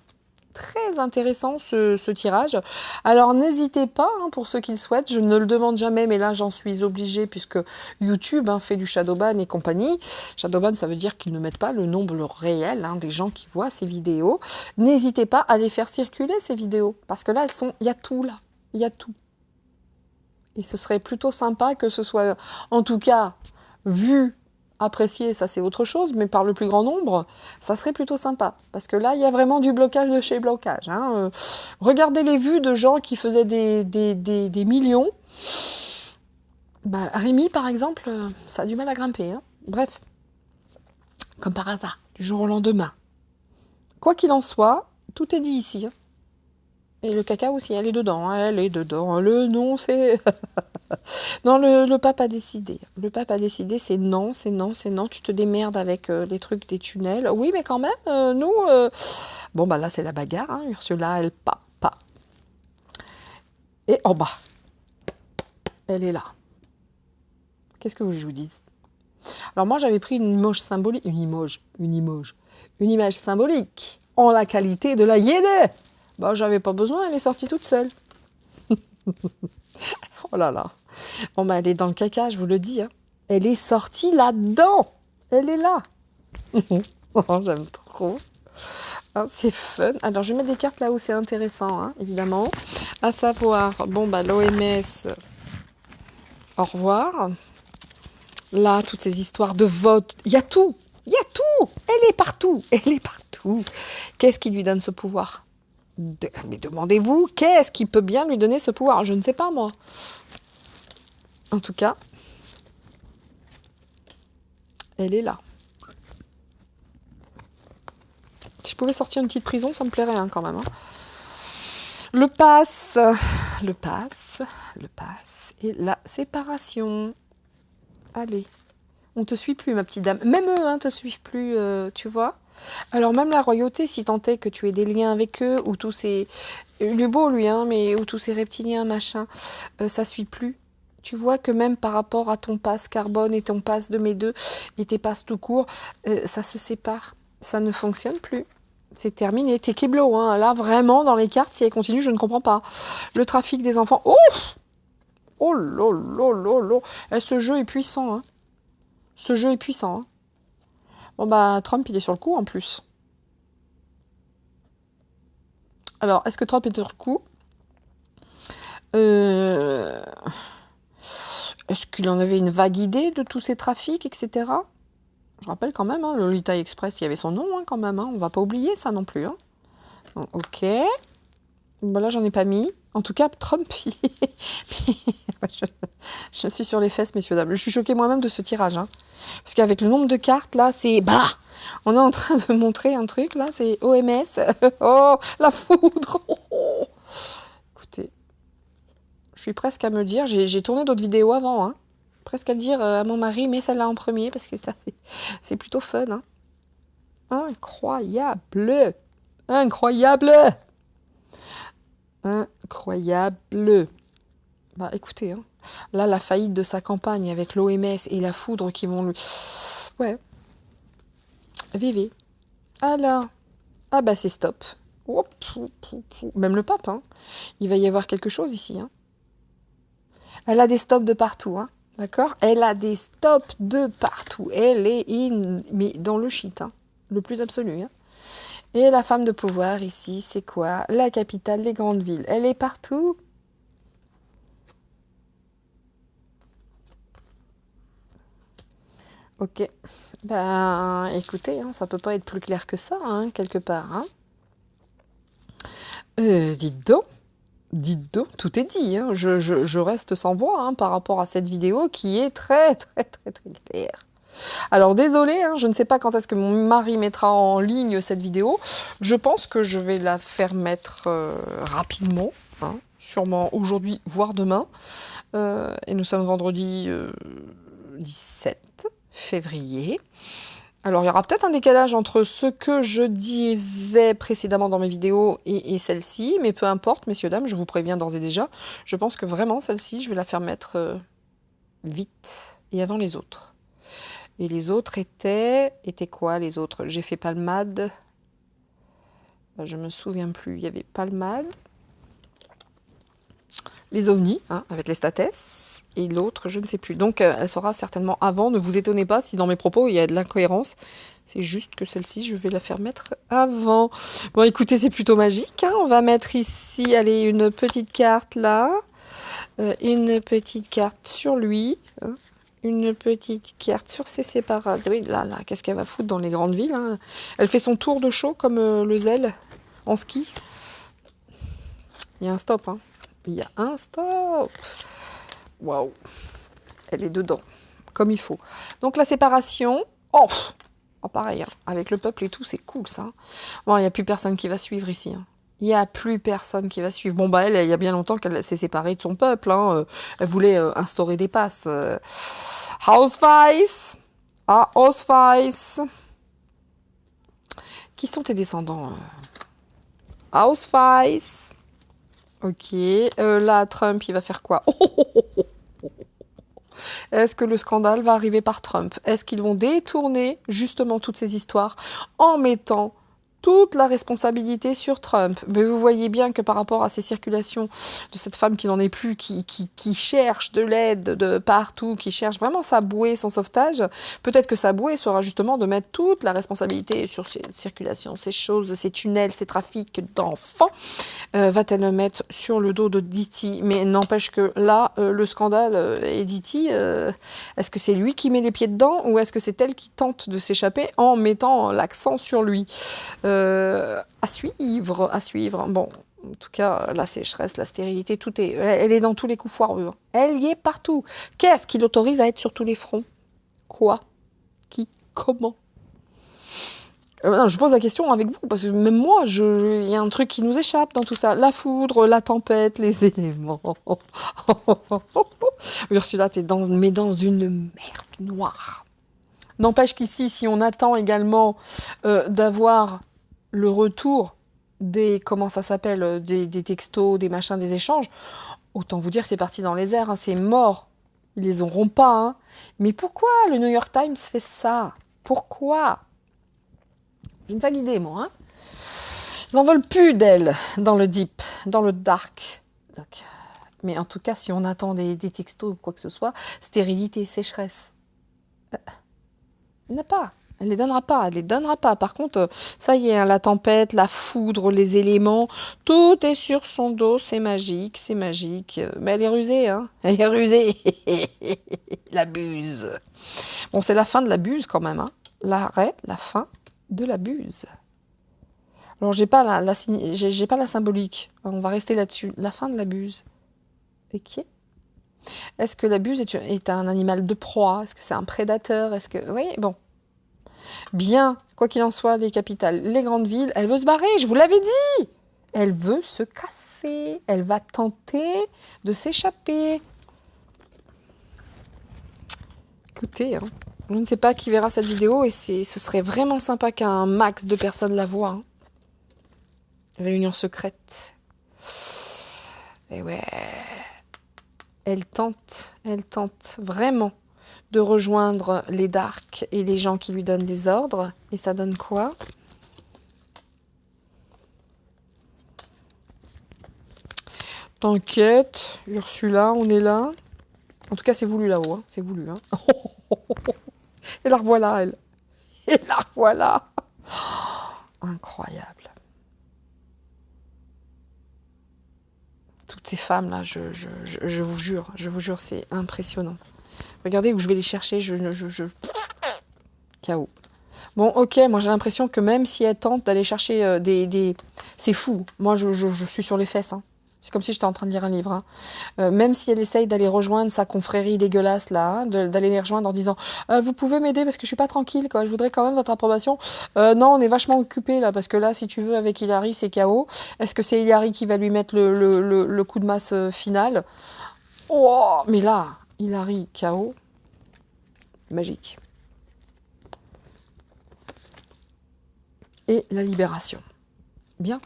S1: Très intéressant ce tirage. Alors n'hésitez pas, hein, pour ceux qui le souhaitent, je ne le demande jamais, mais là j'en suis obligée puisque YouTube, hein, fait du shadowban et compagnie. Shadowban, ça veut dire qu'ils ne mettent pas le nombre réel, hein, des gens qui voient ces vidéos. N'hésitez pas à les faire circuler, ces vidéos, parce que là, il y a tout là, il y a tout. Et ce serait plutôt sympa que ce soit, en tout cas, vu, apprécié, ça c'est autre chose, mais par le plus grand nombre, ça serait plutôt sympa. Parce que là, il y a vraiment du blocage de chez blocage, hein. Regardez les vues de gens qui faisaient des millions. Bah, Rémi, par exemple, ça a du mal à grimper, hein. Bref, comme par hasard, du jour au lendemain. Quoi qu'il en soit, tout est dit ici, hein. Et le caca aussi, elle est dedans, hein, elle est dedans. Le non, c'est... Non, le pape a décidé. Le pape a décidé, c'est non, c'est non, c'est non. Tu te démerdes avec les trucs des tunnels. Oui, mais quand même, nous... Bon, bah là, c'est la bagarre, hein. Ursula, elle pas. Et en bas, elle est là. Qu'est-ce que vous voulez que je vous dise? Alors moi, j'avais pris une image symbolique. Une image symbolique en la qualité de la hyène. Bah, j'avais pas besoin, elle est sortie toute seule. Oh là là. Bon, bah, elle est dans le caca, je vous le dis, hein. Elle est sortie là-dedans. Elle est là. Oh, j'aime trop. Ah, c'est fun. Alors, je vais mettre des cartes là où c'est intéressant, hein, évidemment. À savoir, bon, bah, l'OMS, au revoir. Là, toutes ces histoires de vote, il y a tout. Il y a tout. Elle est partout. Elle est partout. Qu'est-ce qui lui donne ce pouvoir? Mais demandez-vous, qu'est-ce qui peut bien lui donner ce pouvoir? Je ne sais pas, moi. En tout cas, elle est là. Si je pouvais sortir une petite prison, ça me plairait, hein, quand même, hein. Le pass et la séparation. Allez, on te suit plus, ma petite dame. Même eux, hein, te suivent plus, tu vois. Alors même la royauté, si tant est que tu aies des liens avec eux, ou tous ces... Il est beau, lui, hein, mais ou tous ces reptiliens, machin, ça suit plus. Tu vois que même par rapport à ton pass carbone et ton pass de mes deux, et tes passes tout court, ça se sépare. Ça ne fonctionne plus. C'est terminé. T'es Keblo, hein. Là, vraiment, dans les cartes, si elle continue, je ne comprends pas. Le trafic des enfants. Ouf! Oh là là là là. Eh, ce jeu est puissant, hein. Ce jeu est puissant, hein. Bon, bah, Trump, il est sur le coup, en plus. Alors, est-ce que Trump est sur le coup? Est-ce qu'il en avait une vague idée de tous ces trafics, etc. Je rappelle quand même, hein, le Lolita Express, il y avait son nom, hein, quand même. Hein. On va pas oublier ça non plus. Hein. Bon, ok. Bon, là, j'en ai pas mis. En tout cas, Trump, je suis sur les fesses, messieurs, dames. Je suis choquée moi-même de ce tirage. Hein. Parce qu'avec le nombre de cartes, là, c'est... Bah, on est en train de montrer un truc, là, c'est OMS. Oh, la foudre. Oh. Écoutez, je suis presque à me dire... J'ai tourné d'autres vidéos avant, hein. Presque à dire à mon mari, mets celle-là en premier, parce que ça, c'est plutôt fun. Hein. Incroyable. Incroyable. Incroyable. Bah écoutez, hein, là la faillite de sa campagne avec l'OMS et la foudre qui vont lui... Ouais. Vivez. Alors. Ah bah c'est stop. Même le pape, hein. Il va y avoir quelque chose ici. Hein. Elle a des stops de partout, hein. D'accord? Elle a des stops de partout. Elle est mais dans le shit, hein. Le plus absolu, hein. Et la femme de pouvoir ici, c'est quoi? La capitale des grandes villes. Elle est partout. Ok. Ben, écoutez, hein, ça peut pas être plus clair que ça, hein, quelque part. Hein. Dites donc, tout est dit. Hein. Je reste sans voix hein, par rapport à cette vidéo qui est très, très, très, très claire. Alors désolé, hein, je ne sais pas quand est-ce que mon mari mettra en ligne cette vidéo. Je pense que je vais la faire mettre rapidement, hein, sûrement aujourd'hui, voire demain. Et nous sommes vendredi 17 février. Alors il y aura peut-être un décalage entre ce que je disais précédemment dans mes vidéos et celle-ci, mais peu importe, messieurs, dames, je vous préviens d'ores et déjà, je pense que vraiment celle-ci, je vais la faire mettre vite et avant les autres. Et les autres étaient quoi les autres? J'ai fait Palmade. Je me souviens plus. Il y avait Palmade. Les ovnis, hein, avec les statès. Et l'autre, je ne sais plus. Donc, elle sera certainement avant. Ne vous étonnez pas si dans mes propos, il y a de l'incohérence. C'est juste que celle-ci, je vais la faire mettre avant. Bon, écoutez, c'est plutôt magique. Hein. On va mettre ici, allez, une petite carte là. Une petite carte sur lui. Hein. Une petite carte sur ses séparats. Oui, là, qu'est-ce qu'elle va foutre dans les grandes villes hein. Elle fait son tour de show comme le zèle en ski. Il y a un stop. Hein. Il y a un stop. Waouh. elle est dedans, comme il faut. Donc la séparation, oh, pareil, hein, avec le peuple et tout, c'est cool ça. Bon, il n'y a plus personne qui va suivre ici. Hein. Il n'y a plus personne qui va suivre. Bon, bah elle, il y a bien longtemps qu'elle s'est séparée de son peuple. Hein. Elle voulait instaurer des passes. Hausweis. Ah, Hausweis. Qui sont tes descendants Hausweis. Ok. Là, Trump, il va faire quoi? Est-ce que le scandale va arriver par Trump? Est-ce qu'ils vont détourner justement toutes ces histoires en mettant toute la responsabilité sur Trump? Mais vous voyez bien que par rapport à ces circulations de cette femme qui n'en est plus, qui cherche de l'aide de partout, qui cherche vraiment sa bouée, son sauvetage, peut-être que sa bouée sera justement de mettre toute la responsabilité sur ces circulations, ces choses, ces tunnels, ces trafics d'enfants. Va-t-elle le mettre sur le dos de Diti? Mais n'empêche que là, le scandale est Diti. Est-ce que c'est lui qui met les pieds dedans ou est-ce que c'est elle qui tente de s'échapper en mettant l'accent sur lui? À suivre, à suivre. Bon, en tout cas, la sécheresse, la stérilité, tout est, elle est dans tous les coups foireux. Elle y est partout. Qu'est-ce qui l'autorise à être sur tous les fronts? Quoi? Qui? Comment? Non, je pose la question avec vous, parce que même moi, il y a un truc qui nous échappe dans tout ça. La foudre, la tempête, les éléments. Ursula, t'es dans une merde noire. N'empêche qu'ici, si on attend également d'avoir le retour des, comment ça s'appelle, des textos, des machins, des échanges, autant vous dire c'est parti dans les airs, hein, c'est mort. Ils les auront pas. Hein. Mais pourquoi le New York Times fait ça? Pourquoi? Je ne valide moi. Hein. Ils n'en veulent plus d'elle dans le deep, dans le dark. Donc, mais en tout cas, si on attend des textos ou quoi que ce soit, stérilité, sécheresse. Elle n'a pas. Elle les donnera pas. Elle les donnera pas. Par contre, ça y est, hein, la tempête, la foudre, les éléments, tout est sur son dos. C'est magique, c'est magique. Mais elle est rusée, hein. Elle est rusée. La buse. Bon, c'est la fin de la buse quand même, hein. L'arrêt, la fin de la buse. Alors, j'ai pas j'ai pas la symbolique. On va rester là-dessus. La fin de la buse. Et qui est? Est-ce que la buse est un animal de proie? Est-ce que c'est un prédateur? Est-ce que... Oui, bon. Bien, quoi qu'il en soit, les capitales, les grandes villes, elle veut se barrer, je vous l'avais dit. Elle veut se casser. Elle va tenter de s'échapper. Écoutez, hein, je ne sais pas qui verra cette vidéo et ce serait vraiment sympa qu'un max de personnes la voient. Hein. Réunion secrète. Et ouais... Elle tente vraiment de rejoindre les darks et les gens qui lui donnent des ordres. Et ça donne quoi? T'inquiète, Ursula, on est là. En tout cas, c'est voulu là-haut, hein. C'est voulu. Hein. Et la revoilà, elle. Et la revoilà. Incroyable. Toutes ces femmes-là, je vous jure, c'est impressionnant. Regardez où je vais les chercher, Chaos. Bon, ok, moi j'ai l'impression que même si elle tente d'aller chercher c'est fou. Moi, je suis sur les fesses. Hein. C'est comme si j'étais en train de lire un livre. Hein. Même si elle essaye d'aller rejoindre sa confrérie dégueulasse, là, hein, d'aller les rejoindre en disant « Vous pouvez m'aider parce que je suis pas tranquille, quoi. Je voudrais quand même votre approbation. Non, on est vachement occupés, là, parce que là, si tu veux, avec Hilary, c'est chaos. Est-ce que c'est Hilary qui va lui mettre le coup de masse final? Oh, mais là, Hilary, chaos, magique. Et la libération. Bien.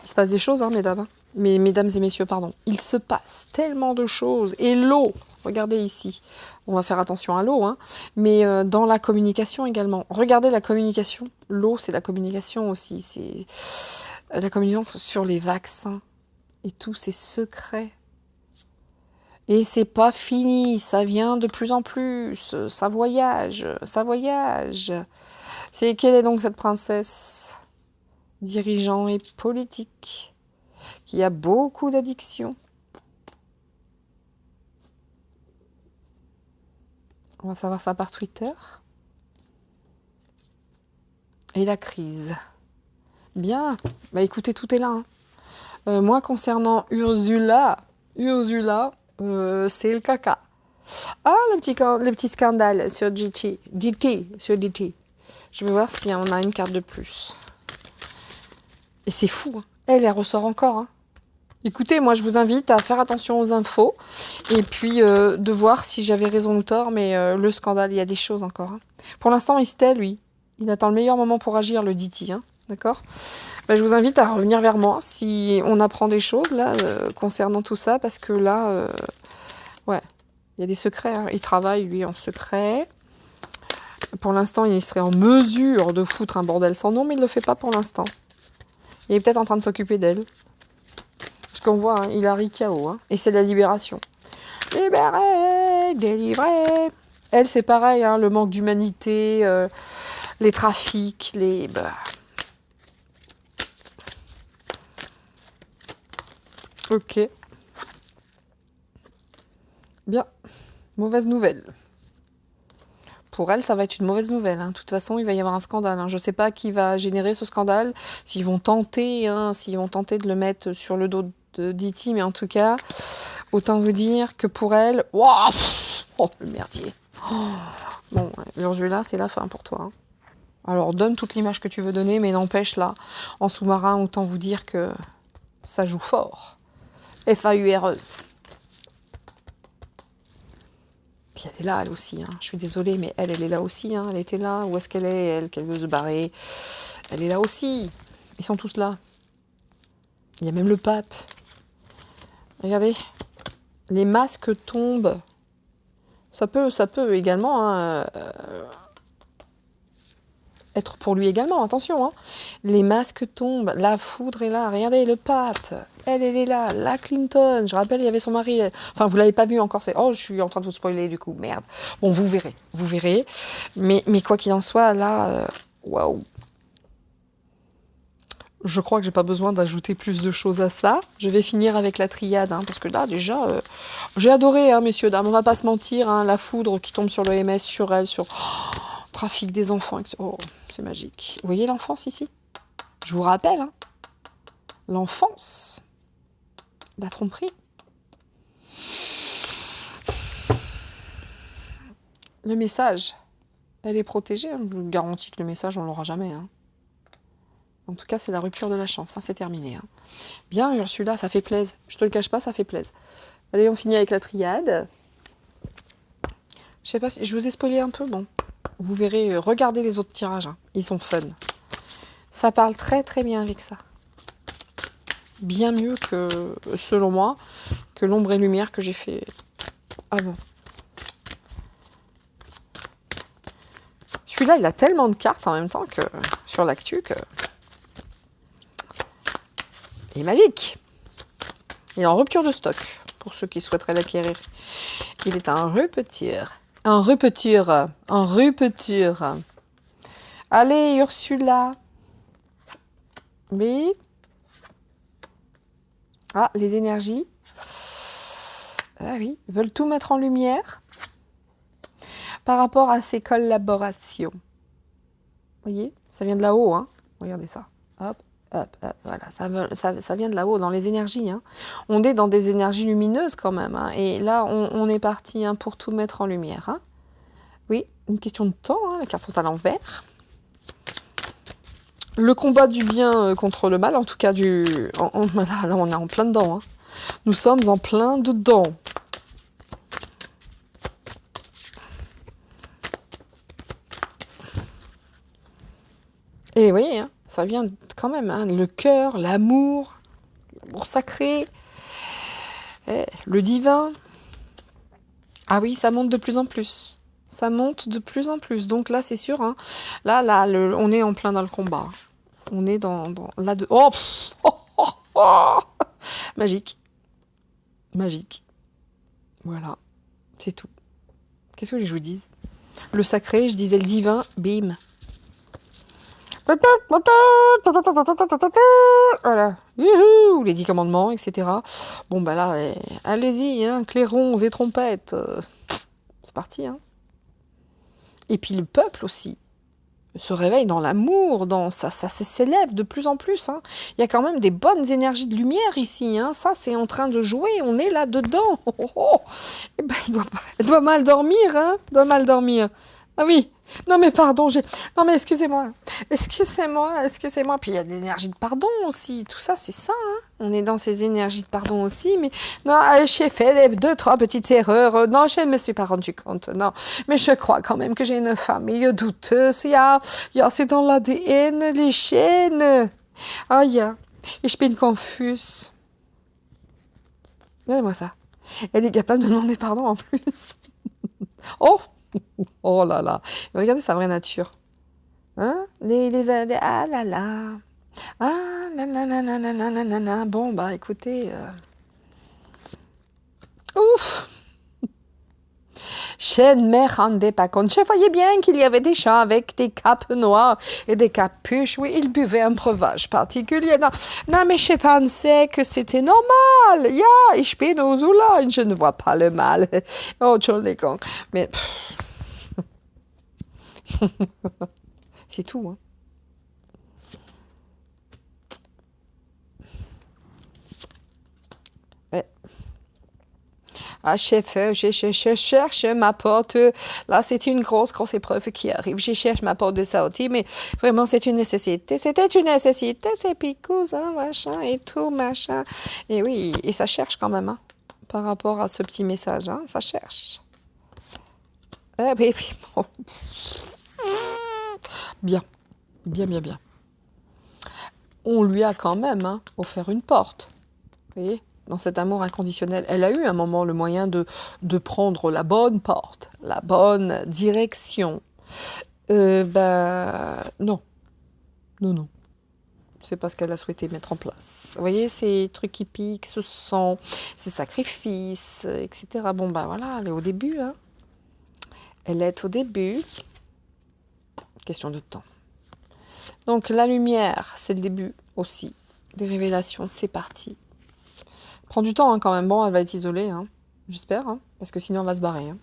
S1: Il se passe des choses, hein, mesdames. Mesdames et messieurs, pardon. Il se passe tellement de choses. Et l'eau, regardez ici. On va faire attention à l'eau, hein. Mais dans la communication également. Regardez la communication. L'eau, c'est la communication aussi. C'est la communication sur les vaccins. Et tous ces secrets. Et c'est pas fini. Ça vient de plus en plus. Ça voyage. Ça voyage. Quelle est donc cette princesse dirigeant et politique qui a beaucoup d'addictions? On va savoir ça par Twitter. Et la crise. Bien. Bah écoutez, tout est là. Hein. Moi, concernant Ursula, c'est le caca. Ah, le petit scandale sur GT. Sur DT. Je vais voir si on a une carte de plus. Et c'est fou, hein. Elle ressort encore, hein. Écoutez, moi je vous invite à faire attention aux infos et puis de voir si j'avais raison ou tort, mais le scandale, il y a des choses encore, hein. Pour l'instant, il se tait, lui. Il attend le meilleur moment pour agir, le Diti, hein. D'accord? Je vous invite à revenir vers moi si on apprend des choses là concernant tout ça, parce que là, ouais, il y a des secrets, hein. Il travaille, lui, en secret. Pour l'instant, il serait en mesure de foutre un bordel sans nom, mais il ne le fait pas pour l'instant. Il est peut-être en train de s'occuper d'elle. Parce qu'on voit, hein, il a ri KO, hein, et c'est la libération. Libéré, délivré. Elle, c'est pareil, hein, le manque d'humanité, les trafics, les... Bah. Ok. Bien. Mauvaise nouvelle. Pour elle, ça va être une mauvaise nouvelle, hein. De toute façon, il va y avoir un scandale, hein. Je ne sais pas qui va générer ce scandale, s'ils vont tenter, hein, de le mettre sur le dos de Diti, mais en tout cas, autant vous dire que pour elle, waouh, oh, le merdier. Oh. Bon, Ursula, c'est la fin pour toi, hein. Alors, donne toute l'image que tu veux donner, mais n'empêche, là, en sous-marin, autant vous dire que ça joue fort. F-A-U-R-E. Puis elle est là, elle aussi, hein. Je suis désolée, mais elle est là aussi, hein. Elle était là. Où est-ce qu'elle est, elle, qu'elle veut se barrer? Elle est là aussi. Ils sont tous là. Il y a même le pape. Regardez. Les masques tombent. Ça peut également, hein, être pour lui également, attention, hein. Les masques tombent, la foudre est là. Regardez, le pape, elle est là. La Clinton, je rappelle, il y avait son mari. Enfin, vous l'avez pas vu encore, c'est... Oh, je suis en train de vous spoiler, du coup, merde. Bon, vous verrez. Mais quoi qu'il en soit, là, waouh. Je crois que j'ai pas besoin d'ajouter plus de choses à ça. Je vais finir avec la triade, hein, parce que là, déjà, j'ai adoré, hein, messieurs, dames, on va pas se mentir, hein, la foudre qui tombe sur l'OMS, sur elle, sur... Oh, trafic des enfants. Oh, c'est magique. Vous voyez l'enfance ici? Je vous rappelle, hein, l'enfance, la tromperie. Le message, elle est protégée. Je vous garantis que le message, on l'aura jamais, hein. En tout cas, c'est la rupture de la chance, hein, c'est terminé, hein. Bien, Ursula, ça fait plaisir. Je te le cache pas, ça fait plaisir. Allez, on finit avec la triade. Je sais pas si... Je vous ai spoilé un peu, bon. Vous verrez, regardez les autres tirages, hein. Ils sont fun. Ça parle très très bien avec ça. Bien mieux que, selon moi, que l'ombre et lumière que j'ai fait avant. Celui-là, il a tellement de cartes en même temps que sur l'actu que... Il est magique. Il est en rupture de stock, pour ceux qui souhaiteraient l'acquérir. Il est en rupture. En rupture. Allez, Ursula. Oui. Ah, les énergies. Ah oui, ils veulent tout mettre en lumière par rapport à ces collaborations. Vous voyez, ça vient de là-haut, hein. Regardez ça. Hop. Voilà, ça vient de là-haut, dans les énergies, hein. On est dans des énergies lumineuses quand même, hein. Et là, on est parti, hein, pour tout mettre en lumière, hein. Oui, une question de temps, hein. Les cartes sont à l'envers. Le combat du bien contre le mal, en tout cas là, on est en plein dedans, hein. Nous sommes en plein dedans. Et oui, hein, ça vient quand même, hein, le cœur, l'amour sacré, le divin. Ah oui, ça monte de plus en plus. Ça monte de plus en plus. Donc là, c'est sûr, hein, là, on est en plein dans le combat. On est dans là de... Oh, magique. Magique. Voilà, c'est tout. Qu'est-ce que je vous dise? Le sacré, je disais le divin, bim. Voilà. Youhou, les 10 commandements, etc. Bon, bah là, allez-y, hein, clairons et trompettes. C'est parti, hein. Et puis le peuple aussi. se réveille dans l'amour, ça s'élève de plus en plus. Hein. Il y a quand même des bonnes énergies de lumière ici. Hein. Ça, c'est en train de jouer. On est là-dedans. Oh, oh. Eh ben, elle doit mal dormir. Hein. Elle doit mal dormir. Ah oui. Non mais pardon, non mais excusez-moi. Excusez-moi. Puis il y a de l'énergie de pardon aussi. Tout ça, c'est ça. Hein. On est dans ces énergies de pardon aussi. Mais non, j'ai fait deux, trois petites erreurs. Non, je ne me suis pas rendu compte. Non, mais je crois quand même que j'ai une famille douteuse. C'est dans l'ADN, les chaînes. Ah ja, ich bin confus. Regardez-moi ça. Elle est capable de demander pardon en plus. Oh, oh là là. Regardez sa vraie nature. Hein? Ah là là. Ah là là là là là là là là là. Bon, bah écoutez. Ouf. Je ne me rendais pas compte. Je voyais bien qu'il y avait des gens avec des capes noires et des capuches. Oui, ils buvaient un breuvage particulier. Non, non, mais je pensais que c'était normal. Ja, ich bin Ursula. Je ne vois pas le mal. Oh, Entschuldigung. Mais c'est tout, hein. Ouais. Ah, chef, je cherche ma porte. Là, c'est une grosse épreuve qui arrive. Je cherche ma porte de sortie, mais vraiment, c'est une nécessité. C'était une nécessité, c'est picous, hein, machin, et tout, machin. Et oui, et ça cherche quand même, hein, par rapport à ce petit message, hein, ça cherche. Eh ben, bon. Bien, bien, bien, bien. On lui a quand même hein, offert une porte. Vous voyez, dans cet amour inconditionnel, elle a eu un moment le moyen de prendre la bonne porte, la bonne direction. Non, non, non. C'est pas ce qu'elle a souhaité mettre en place. Vous voyez, ces trucs qui piquent, ce sang, ces sacrifices, etc. Bon, ben voilà, elle est au début. Hein. Elle est au début. Question de temps. Donc la lumière, c'est le début aussi. Des révélations, c'est parti. Prend du temps hein, quand même. Bon, elle va être isolée, hein. J'espère, hein, parce que sinon elle va se barrer. Hein.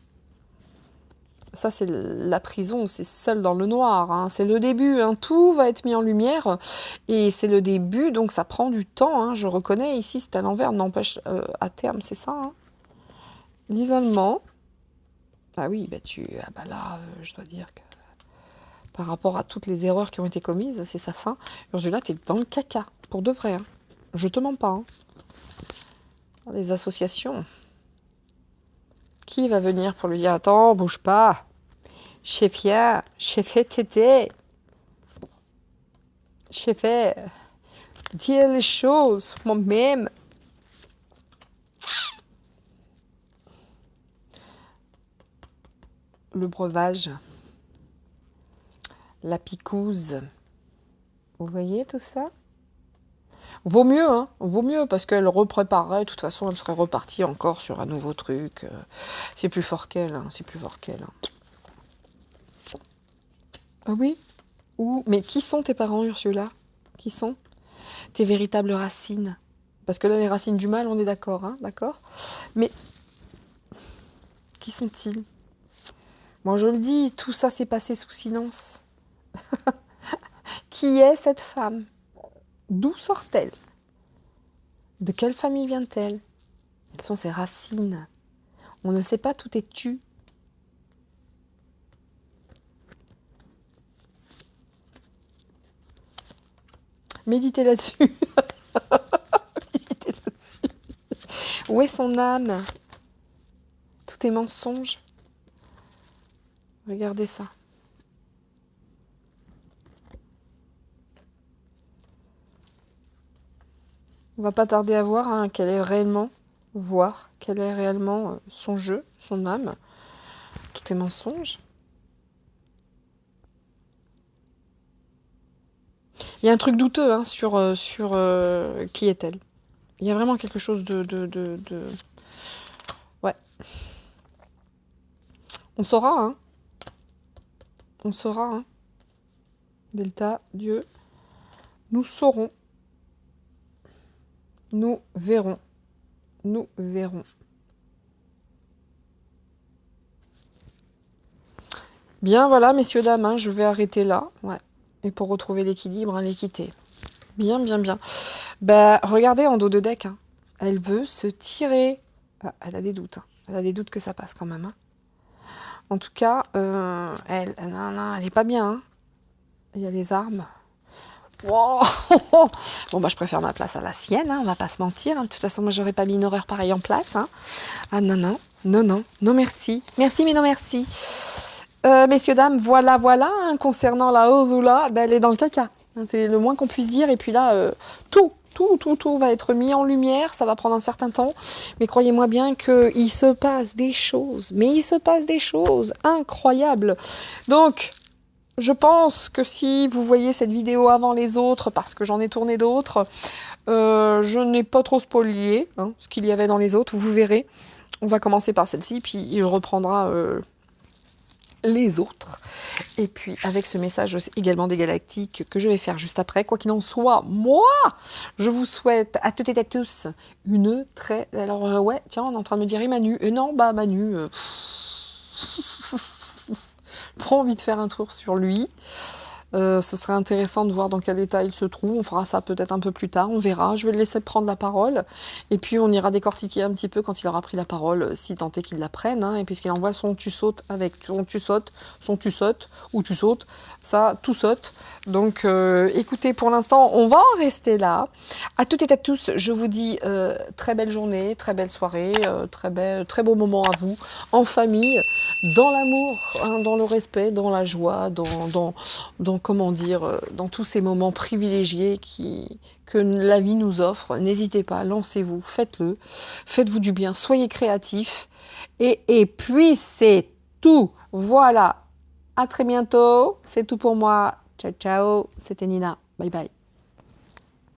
S1: Ça, c'est la prison, c'est seul dans le noir. Hein. C'est le début, hein. Tout va être mis en lumière. Et c'est le début, donc ça prend du temps. Hein. Je reconnais, ici, c'est à l'envers, n'empêche, à terme, c'est ça. Hein. L'isolement. Ah oui, là, je dois dire que par rapport à toutes les erreurs qui ont été commises, c'est sa fin. Ursula, t'es dans le caca, pour de vrai. Hein. Je te mens pas. Hein. Les associations. Qui va venir pour lui dire « Attends, bouge pas. J'ai fait tété. J'ai fait dire les choses moi-même. » Le breuvage. La picouse. Vous voyez tout ça? Vaut mieux, hein. Vaut mieux, parce qu'elle repréparerait. De toute façon, elle serait repartie encore sur un nouveau truc. C'est plus fort qu'elle, hein. C'est plus fort qu'elle. Hein. Ah oui? Mais qui sont tes parents, Ursula? Qui sont tes véritables racines? Parce que là, les racines du mal, on est d'accord, hein, d'accord? Mais qui sont-ils? Moi, je le dis, tout ça s'est passé sous silence. Qui est cette femme? D'où sort-elle? De quelle famille vient-elle? Quelles sont ses racines? On ne sait pas, tout est tu. Méditez là-dessus. Méditez là-dessus. Où est son âme? Tout est mensonge. Regardez ça. On va pas tarder à voir hein, quel est réellement son jeu, son âme. Tout est mensonge. Il y a un truc douteux hein, sur qui est-elle. Il y a vraiment quelque chose de... Ouais. On saura, hein. On saura, hein. Delta, Dieu. Nous saurons. Nous verrons. Nous verrons. Bien, voilà, messieurs, dames, hein, je vais arrêter là. Ouais. Et pour retrouver l'équilibre, hein, l'équité. Bien, bien, bien. Bah, regardez en dos de deck. Hein. Elle veut se tirer. Ah, elle a des doutes. Hein. Elle a des doutes que ça passe quand même. Hein. En tout cas, non, non, elle est pas bien. Hein. Il y a les armes. Wow. Bon, bah, je préfère ma place à la sienne, hein, on va pas se mentir. Hein. De toute façon, moi, j'aurais pas mis une horreur pareille en place. Hein. Ah non, non, non, non, non, merci. Merci, mais non, merci. Messieurs, dames, voilà, voilà. Hein, concernant la Ozula, ben, elle est dans le caca. Hein, c'est le moins qu'on puisse dire. Et puis là, tout va être mis en lumière. Ça va prendre un certain temps. Mais croyez-moi bien qu'il se passe des choses. Mais il se passe des choses incroyables. Donc, je pense que si vous voyez cette vidéo avant les autres, parce que j'en ai tourné d'autres, je n'ai pas trop spoilé hein, ce qu'il y avait dans les autres. Vous verrez. On va commencer par celle-ci, puis il reprendra les autres. Et puis avec ce message également des galactiques que je vais faire juste après. Quoi qu'il en soit, moi, je vous souhaite à toutes et à tous une très... Alors ouais, tiens, on est en train de me dire, et Manu non, bah Manu... Pas envie de faire un tour sur lui. Ce serait intéressant de voir dans quel état il se trouve. On fera ça peut-être un peu plus tard, on verra. Je vais le laisser prendre la parole. Et puis on ira décortiquer un petit peu quand il aura pris la parole, si tant est qu'il la prenne. Hein, et puisqu'il envoie son tu sautes avec son tu sautes, ou tu sautes, ça, tout saute. Donc écoutez, pour l'instant, on va en rester là. À toutes et à tous, je vous dis très belle journée, très belle soirée, très beau moment à vous, en famille, dans l'amour, hein, dans le respect, dans la joie, dans comment dire, dans tous ces moments privilégiés que la vie nous offre. N'hésitez pas, lancez-vous, faites-le, faites-vous du bien, soyez créatifs. Et puis c'est tout. Voilà, à très bientôt. C'est tout pour moi. Ciao, ciao. C'était Nina. Bye bye.